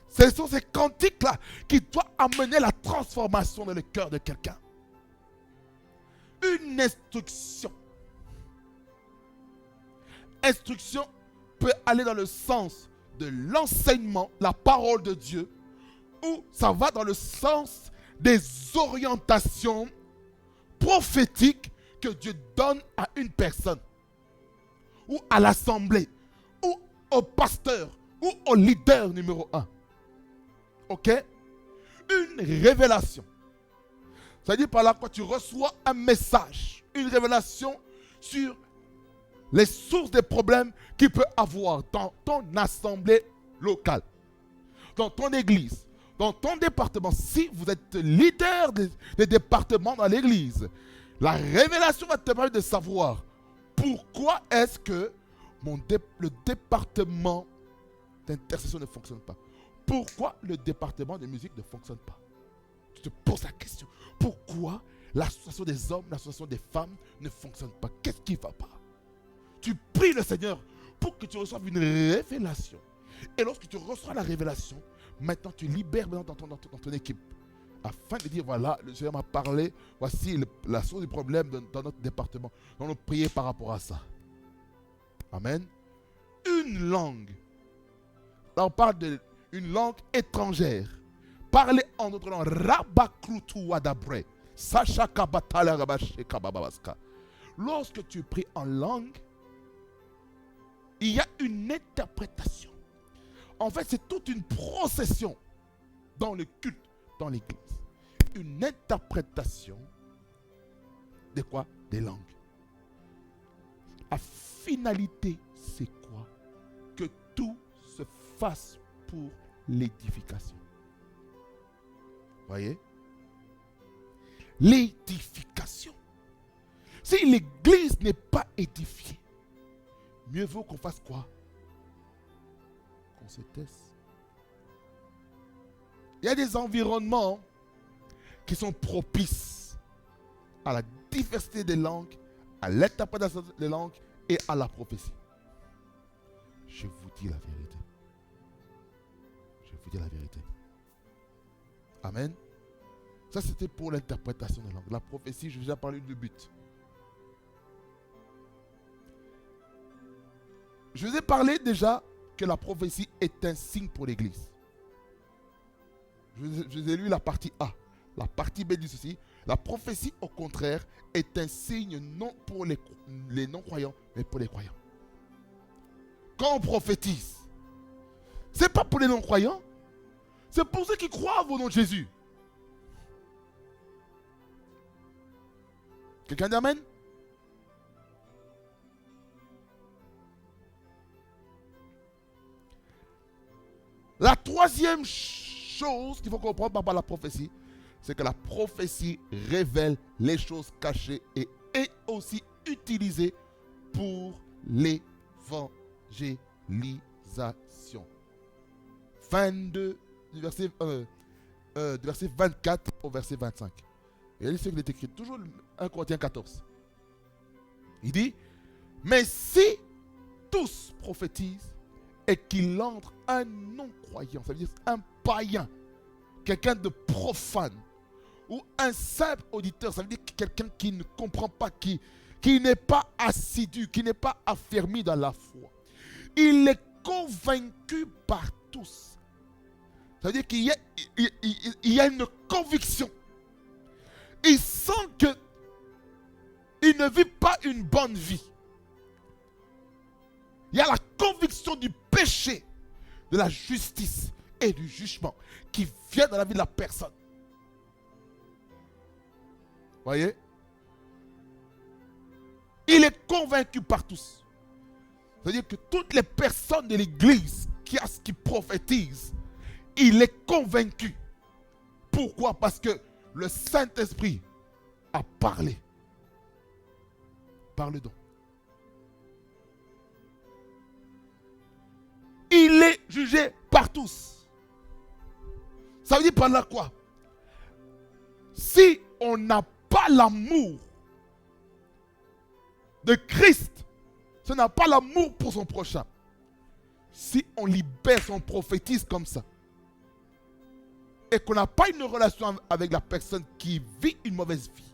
Ce sont ces cantiques-là qui doivent amener la transformation dans le cœur de quelqu'un. Une instruction. Instruction peut aller dans le sens de l'enseignement, la parole de Dieu, ou ça va dans le sens des orientations prophétiques que Dieu donne à une personne, ou à l'assemblée, ou au pasteur, ou au leader numéro 1. Ok? Une révélation. C'est-à-dire par là quand tu reçois un message, une révélation sur les sources des problèmes qu'il peut avoir dans ton assemblée locale, dans ton église, dans ton département. Si vous êtes leader des départements dans l'église, la révélation va te permettre de savoir pourquoi est-ce que le département d'intercession ne fonctionne pas. Pourquoi le département de musique ne fonctionne pas? Tu te poses la question. Pourquoi l'association des hommes, l'association des femmes ne fonctionne pas? Qu'est-ce qui ne va pas? Tu pries le Seigneur pour que tu reçoives une révélation. Et lorsque tu reçois la révélation, maintenant tu libères dans ton équipe. Afin de dire, voilà, le Seigneur m'a parlé, voici la source du problème dans notre département. On a prié par rapport à ça. Amen. Une langue. Là, on parle d'une langue étrangère. Parler en notre langue. Rabakrutu wadabre. Sacha kabatala rabashe kabababaska. Lorsque tu pries en langue, il y a une interprétation. En fait, c'est toute une procession dans le culte, dans l'église. Une interprétation de quoi? Des langues. la finalité, c'est quoi? Que tout se fasse pour l'édification. Voyez? L'édification. Si l'église n'est pas édifiée, mieux vaut qu'on fasse quoi? Qu'on se taise. Il y a des environnements qui sont propices à la diversité des langues, à l'interprétation des langues et à la prophétie. Je vous dis la vérité. Je vous dis la vérité. Amen. Ça, c'était pour l'interprétation des langues. La prophétie, je vous ai parlé du but. Je vous ai parlé déjà que la prophétie est un signe pour l'église. Je vous ai lu la partie A. La partie B dit ceci. La prophétie, au contraire, est un signe non pour les non-croyants, mais pour les croyants. Quand on prophétise, ce n'est pas pour les non-croyants, c'est pour ceux qui croient au nom de Jésus. Quelqu'un dit amen? La troisième chose qu'il faut comprendre par rapport à la prophétie, c'est que la prophétie révèle les choses cachées et est aussi utilisée pour l'évangélisation. 22, du verset 24 au verset 25. Et il ce qu'il est écrit, toujours 1 Corinthiens 14. Il dit, mais si tous prophétisent et qu'il entre un non-croyant, ça veut dire un païen, quelqu'un de profane, ou un simple auditeur, ça veut dire quelqu'un qui ne comprend pas, qui n'est pas assidu, qui n'est pas affermi dans la foi. Il est convaincu par tous. Ça veut dire qu'il y a une conviction. Il sent qu'il ne vit pas une bonne vie. Il y a la conviction du péché, de la justice et du jugement qui vient dans la vie de la personne. Voyez? Il est convaincu par tous. C'est-à-dire que toutes les personnes de l'église qui prophétisent, il est convaincu. Pourquoi? Parce que le Saint-Esprit a parlé. Parle donc. Il est jugé par tous. Ça veut dire par là quoi? Si on n'a pas l'amour de Christ, si on n'a pas l'amour pour son prochain, si on libère son prophétise comme ça, et qu'on n'a pas une relation avec la personne qui vit une mauvaise vie,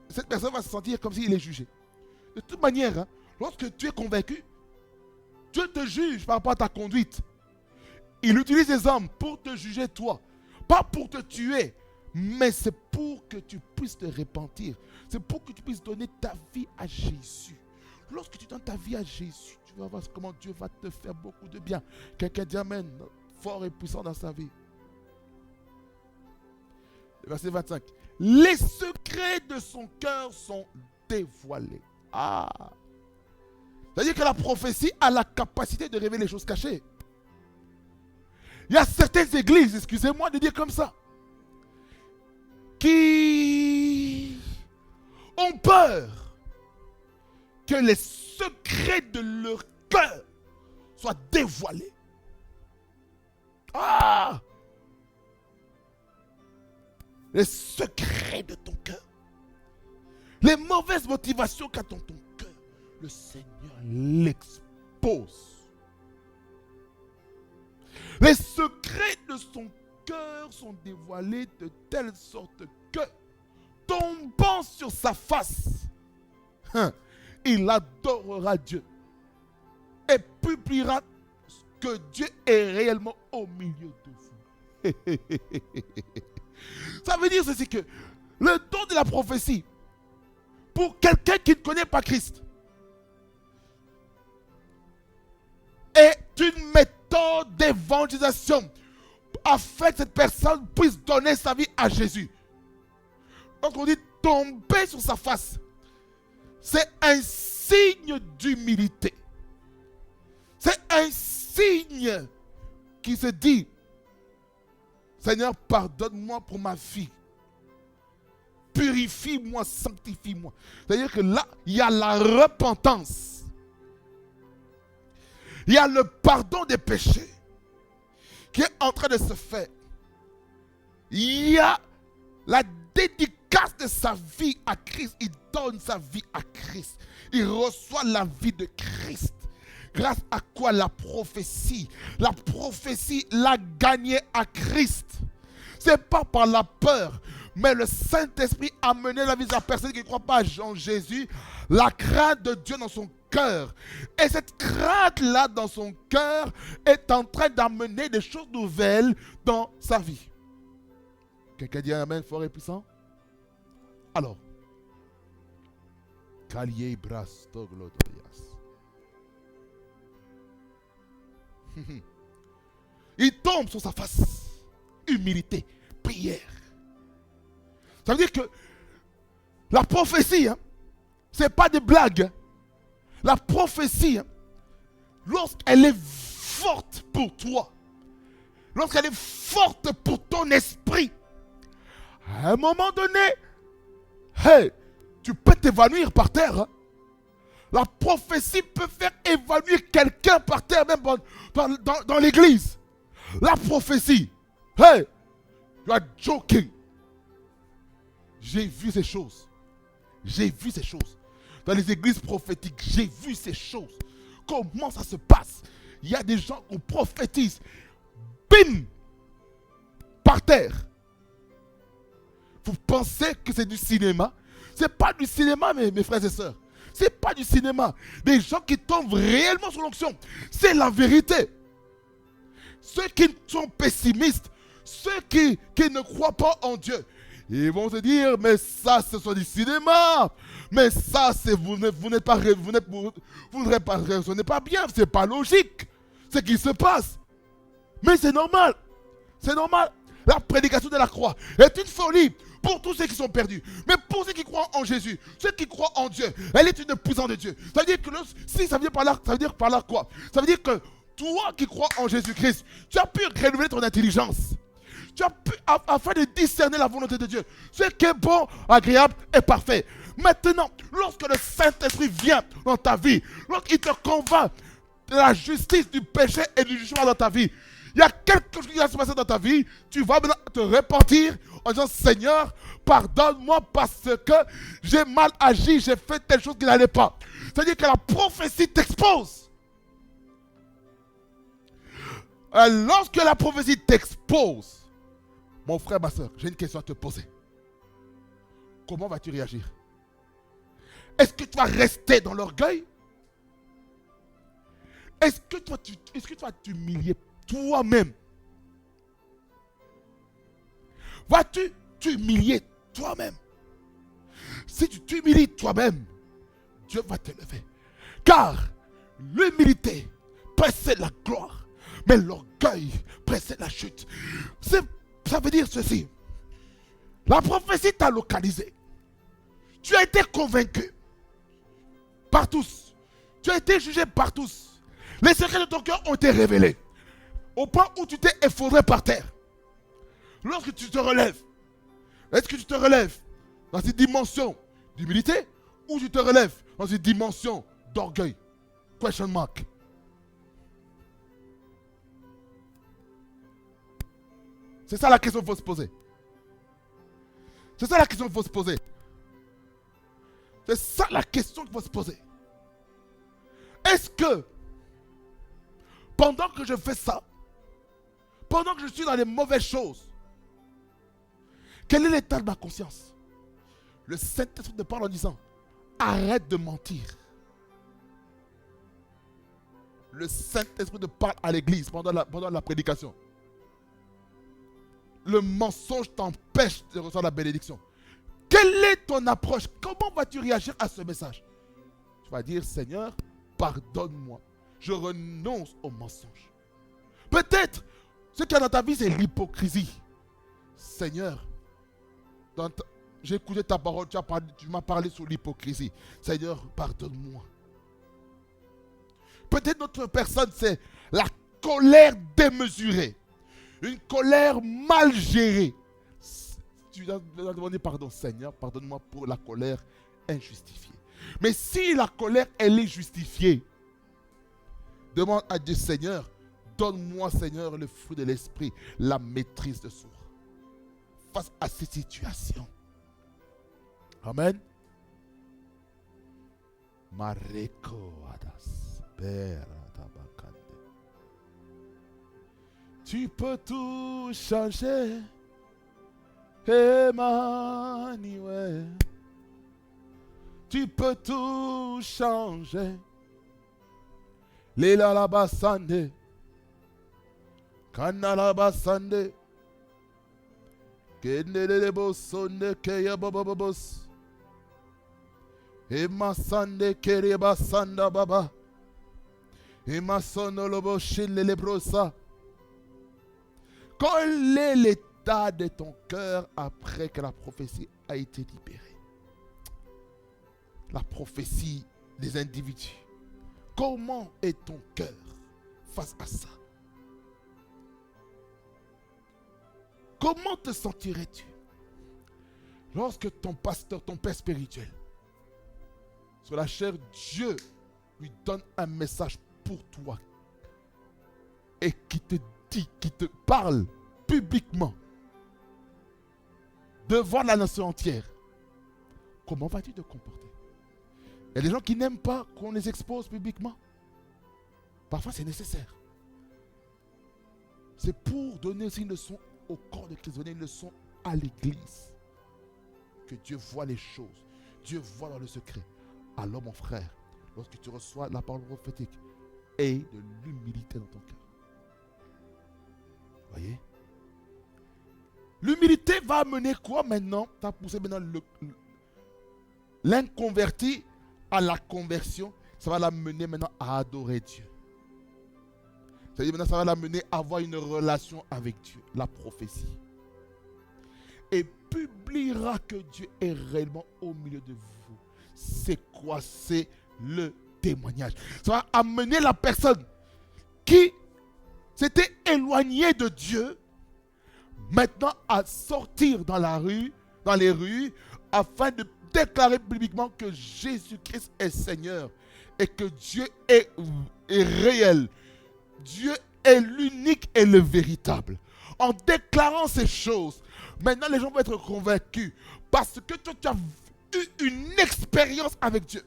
cette personne va se sentir comme s'il est jugé. De toute manière, hein, lorsque tu es convaincu, Dieu te juge par rapport à ta conduite. Il utilise les hommes pour te juger toi. Pas pour te tuer, mais c'est pour que tu puisses te repentir. C'est pour que tu puisses donner ta vie à Jésus. Lorsque tu donnes ta vie à Jésus, tu vas voir comment Dieu va te faire beaucoup de bien. Quelqu'un dit amen, fort et puissant dans sa vie. Verset 25. Les secrets de son cœur sont dévoilés. Ah! C'est-à-dire que la prophétie a la capacité de révéler les choses cachées. Il y a certaines églises, excusez-moi de dire comme ça, qui ont peur que les secrets de leur cœur soient dévoilés. Ah! Les secrets de ton cœur. Les mauvaises motivations qu'a dans ton cœur. Le Seigneur l'expose. Les secrets de son cœur sont dévoilés de telle sorte que, tombant sur sa face, il adorera Dieu et publiera que Dieu est réellement au milieu de vous. Ça veut dire ceci que le don de la prophétie, pour quelqu'un qui ne connaît pas Christ, est une méthode d'évangélisation afin que cette personne puisse donner sa vie à Jésus. Donc on dit tomber sur sa face. c'est un signe d'humilité. C'est un signe qui se dit, Seigneur, pardonne-moi pour ma vie. Purifie-moi, sanctifie-moi. C'est-à-dire que là, il y a la repentance. Il y a le pardon des péchés qui est en train de se faire. Il y a la dédicace de sa vie à Christ. Il donne sa vie à Christ. Il reçoit la vie de Christ. Grâce à quoi la prophétie l'a gagné à Christ. Ce n'est pas par la peur, mais le Saint-Esprit a mené la vie de la personne qui ne croit pas en Jésus, la crainte de Dieu dans son cœur. Et cette crainte-là dans son cœur est en train d'amener des choses nouvelles dans sa vie. Quelqu'un dit Amen fort et puissant? Alors, Kalié Bras Toglotorias. Il tombe sur sa face. Humilité, prière. Ça veut dire que la prophétie, ce n'est pas des blagues. La prophétie, lorsqu'elle est forte pour toi, lorsqu'elle est forte pour ton esprit, à un moment donné, hey, tu peux t'évanouir par terre. La prophétie peut faire évanouir quelqu'un par terre, même dans l'église. La prophétie. Hey, you are joking. J'ai vu ces choses. J'ai vu ces choses. Dans les églises prophétiques, j'ai vu ces choses. Comment ça se passe? Il y a des gens qui prophétisent. Bim! Par terre. Vous pensez que c'est du cinéma? Ce n'est pas du cinéma, mes frères et sœurs. Ce n'est pas du cinéma. Des gens qui tombent réellement sur l'onction. C'est la vérité. Ceux qui sont pessimistes, ceux qui ne croient pas en Dieu, ils vont se dire, mais ça, ce sont du cinéma. Mais ça, vous ne raisonnez pas bien. Ce n'est pas logique. Ce qui se passe. Mais c'est normal. C'est normal. La prédication de la croix est une folie pour tous ceux qui sont perdus. Mais pour ceux qui croient en Jésus, ceux qui croient en Dieu, elle est une puissance de Dieu. Ça veut dire que si ça veut dire par là, ça veut dire par là quoi? Ça veut dire que toi qui crois en Jésus-Christ, tu as pu renouveler ton intelligence. Tu as pu, afin de discerner la volonté de Dieu. Ce qui est bon, agréable et parfait. Maintenant, lorsque le Saint-Esprit vient dans ta vie, lorsqu'il te convainc de la justice, du péché et du jugement dans ta vie, il y a quelque chose qui va se passer dans ta vie. Tu vas maintenant te repentir en disant, Seigneur, pardonne-moi parce que j'ai mal agi, j'ai fait telle chose qui n'allait pas. C'est-à-dire que la prophétie t'expose. Lorsque la prophétie t'expose, mon frère, ma soeur, j'ai une question à te poser. Comment vas-tu réagir? Est-ce que tu vas rester dans l'orgueil? Est-ce que tu vas t'humilier toi-même? Vas-tu t'humilier toi-même? Si tu t'humilies toi-même, Dieu va te lever. Car l'humilité précède la gloire, mais l'orgueil précède la chute. Ça veut dire ceci. La prophétie t'a localisé. Tu as été convaincu par tous. Tu as été jugé par tous. Les secrets de ton cœur ont été révélés. Au point où tu t'es effondré par terre. Lorsque tu te relèves, est-ce que tu te relèves dans cette dimension d'humilité ou tu te relèves dans une dimension d'orgueil? Question mark. C'est ça la question qu'il faut se poser. C'est ça la question qu'il faut se poser. C'est ça la question qu'il faut se poser. Est-ce que pendant que je fais ça, pendant que je suis dans les mauvaises choses, quel est l'état de ma conscience? Le Saint-Esprit te parle en disant, arrête de mentir. Le Saint-Esprit te parle à l'église pendant la prédication. Le mensonge t'empêche de recevoir la bénédiction. Quelle est ton approche? Comment vas-tu réagir à ce message? Tu vas dire, Seigneur, pardonne-moi. Je renonce au mensonge. Peut-être, ce qu'il y a dans ta vie, c'est l'hypocrisie. Seigneur, j'ai écouté ta parole, tu m'as parlé sur l'hypocrisie. Seigneur, pardonne-moi. Peut-être notre personne, c'est la colère démesurée. Une colère mal gérée. Tu dois demander pardon, Seigneur, pardonne-moi pour la colère injustifiée. Mais si la colère, elle est justifiée, demande à Dieu, Seigneur, donne-moi, Seigneur, le fruit de l'esprit, la maîtrise de soi. Face à ces situations. Amen. Mareko Adas. Tu peux tout changer, Emmanuel. Tu peux tout changer. Lila la basande. Kana la basande. Kenele bosonde keya bababos. Ema sande kere basanda baba. Ema sono lobo shile lebrosa. Quel est l'état de ton cœur après que la prophétie a été libérée? La prophétie des individus. Comment est ton cœur face à ça? Comment te sentirais-tu lorsque ton pasteur, ton père spirituel, sur la chair, Dieu lui donne un message pour toi et qui te dit, qui te parle publiquement devant la nation entière? Comment vas-tu te comporter? Il y a des gens qui n'aiment pas qu'on les expose publiquement. Parfois, c'est nécessaire. C'est pour donner aussi une leçon au corps de Christ, donner une leçon à l'église. Que Dieu voit les choses. Dieu voit dans le secret. Alors, mon frère, lorsque tu reçois la parole prophétique, aie de l'humilité dans ton cœur. Voyez? L'humilité va amener quoi maintenant? Tu as poussé maintenant l'inconverti à la conversion. Ça va l'amener maintenant à adorer Dieu. C'est-à-dire maintenant ça va l'amener à avoir une relation avec Dieu, la prophétie. Et publiera que Dieu est réellement au milieu de vous. C'est quoi? C'est le témoignage. Ça va amener la personne qui s'était éloignée de Dieu maintenant à sortir dans la rue, dans les rues, afin de déclarer publiquement que Jésus-Christ est Seigneur et que Dieu est réel. Dieu est l'unique et le véritable. En déclarant ces choses, maintenant les gens vont être convaincus parce que toi, tu as eu une expérience avec Dieu.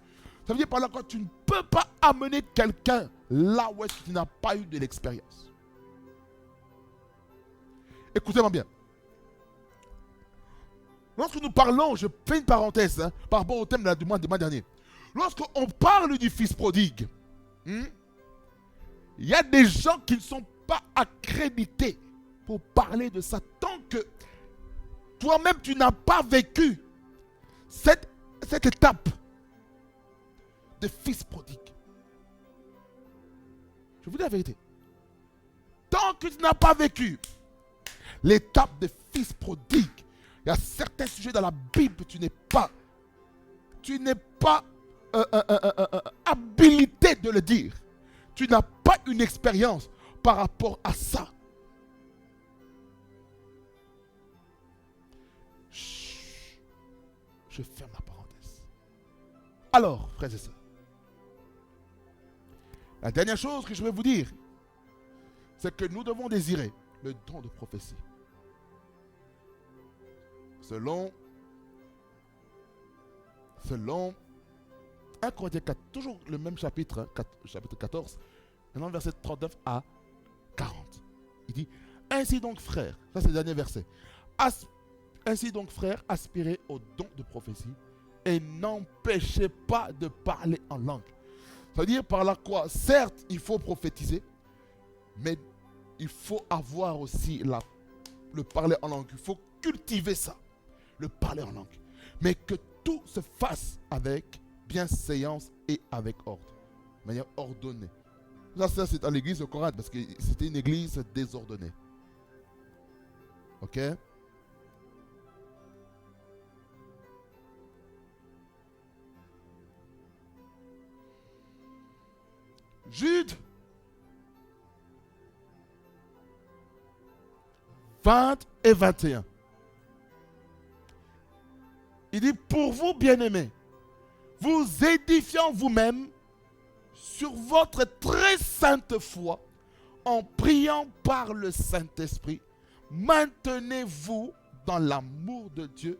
Ça veut dire par là que tu ne peux pas amener quelqu'un là où tu n'as pas eu de l'expérience. Écoutez-moi bien. Lorsque nous parlons, je fais une parenthèse par rapport au thème du mois dernier. Lorsqu'on parle du fils prodigue, il y a des gens qui ne sont pas accrédités pour parler de ça tant que toi-même tu n'as pas vécu cette étape de fils prodigue. Je vous dis la vérité. Tant que tu n'as pas vécu l'étape de fils prodigue, il y a certains sujets dans la Bible, tu n'es pas habilité de le dire. Tu n'as pas une expérience par rapport à ça. Chut. Je ferme la parenthèse. Alors, frères et sœurs, la dernière chose que je vais vous dire, c'est que nous devons désirer le don de prophétie. Selon 1 Corinthiens 4, toujours le même chapitre, chapitre 14, maintenant verset 39 à 40. Il dit, ainsi donc frères, ça c'est le dernier verset, ainsi donc frères, aspirez au don de prophétie et n'empêchez pas de parler en langue. Ça veut dire par là quoi? Certes, il faut prophétiser, mais il faut avoir aussi le parler en langue. Il faut cultiver ça, le parler en langue. Mais que tout se fasse avec bienséance et avec ordre, de manière ordonnée. Ça c'est à l'église de Corinthe parce que c'était une église désordonnée. Ok? Jude 20 et 21. Il dit, pour vous, bien-aimés, vous édifiant vous-même sur votre très sainte foi, en priant par le Saint-Esprit, maintenez-vous dans l'amour de Dieu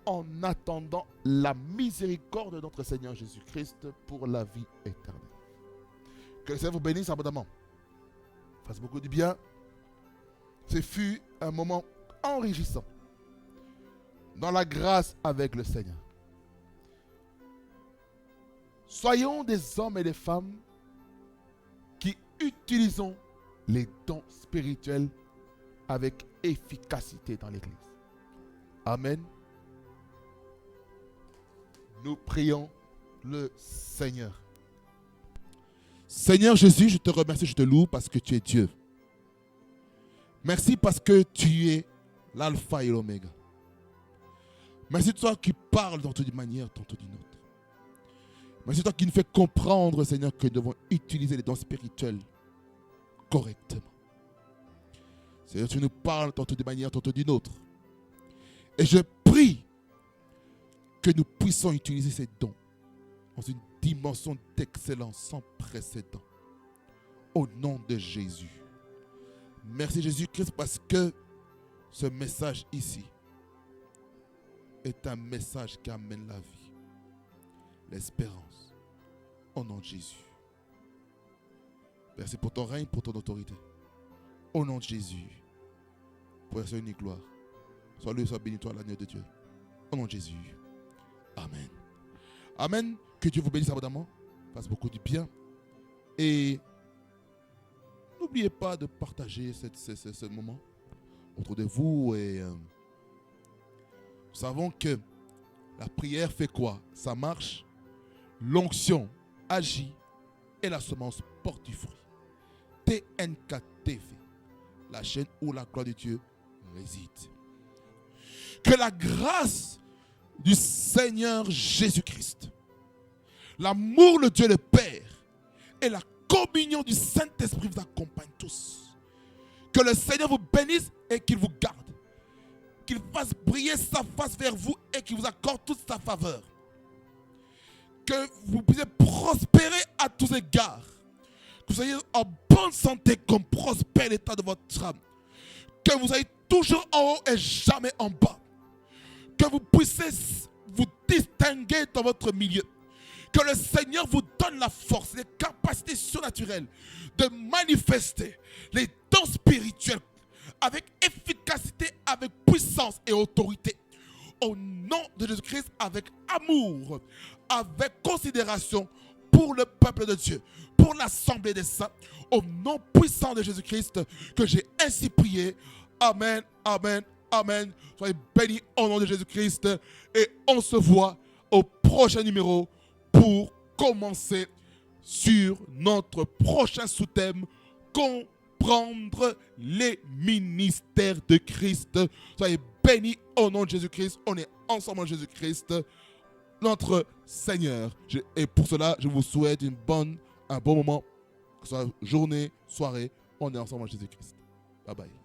en attendant la miséricorde de notre Seigneur Jésus-Christ pour la vie éternelle. Que le Seigneur vous bénisse abondamment. Fasse beaucoup de bien. Ce fut un moment enrichissant dans la grâce avec le Seigneur. Soyons des hommes et des femmes qui utilisons les dons spirituels avec efficacité dans l'Église. Amen. Nous prions le Seigneur. Seigneur Jésus, je te remercie, je te loue parce que tu es Dieu. Merci parce que tu es l'alpha et l'oméga. Merci toi qui parles tantôt d'une manière, tantôt d'une autre. Merci toi qui nous fais comprendre, Seigneur, que nous devons utiliser les dons spirituels correctement. Seigneur, tu nous parles tantôt d'une manière, tantôt d'une autre. Et je prie que nous puissions utiliser ces dons dans une dimension d'excellence sans précédent. Au nom de Jésus. Merci Jésus-Christ parce que ce message ici est un message qui amène la vie, l'espérance. Au nom de Jésus. Merci pour ton règne, pour ton autorité. Au nom de Jésus. Pour la unique gloire. Sois loué, sois béni, toi, l'agneau de Dieu. Au nom de Jésus. Amen. Amen. Que Dieu vous bénisse abondamment. Fasse beaucoup de bien. Et n'oubliez pas de partager ce moment autour de vous. Et nous savons que la prière fait quoi? Ça marche. L'onction agit et la semence porte du fruit. TNK TV, la chaîne où la gloire de Dieu réside. Que la grâce du Seigneur Jésus-Christ, l'amour de Dieu le Père et la communion du Saint-Esprit vous accompagnent tous. Que le Seigneur vous bénisse et qu'il vous garde. Qu'il fasse briller sa face vers vous et qu'il vous accorde toute sa faveur. Que vous puissiez prospérer à tous égards. Que vous soyez en bonne santé comme prospère l'état de votre âme. Que vous soyez toujours en haut et jamais en bas. Que vous puissiez vous distinguer dans votre milieu. Que le Seigneur vous donne la force, les capacités surnaturelles de manifester les dons spirituels avec efficacité, avec puissance et autorité. Au nom de Jésus-Christ, avec amour, avec considération pour le peuple de Dieu, pour l'assemblée des saints, au nom puissant de Jésus-Christ que j'ai ainsi prié. Amen, amen, amen. Soyez bénis au nom de Jésus-Christ et on se voit au prochain numéro pour commencer sur notre prochain sous-thème, comprendre les ministères de Christ. Soyez bénis au nom de Jésus-Christ. On est ensemble en Jésus-Christ, notre Seigneur. Et pour cela, je vous souhaite un bon moment, que ce soit journée, soirée. On est ensemble en Jésus-Christ. Bye bye.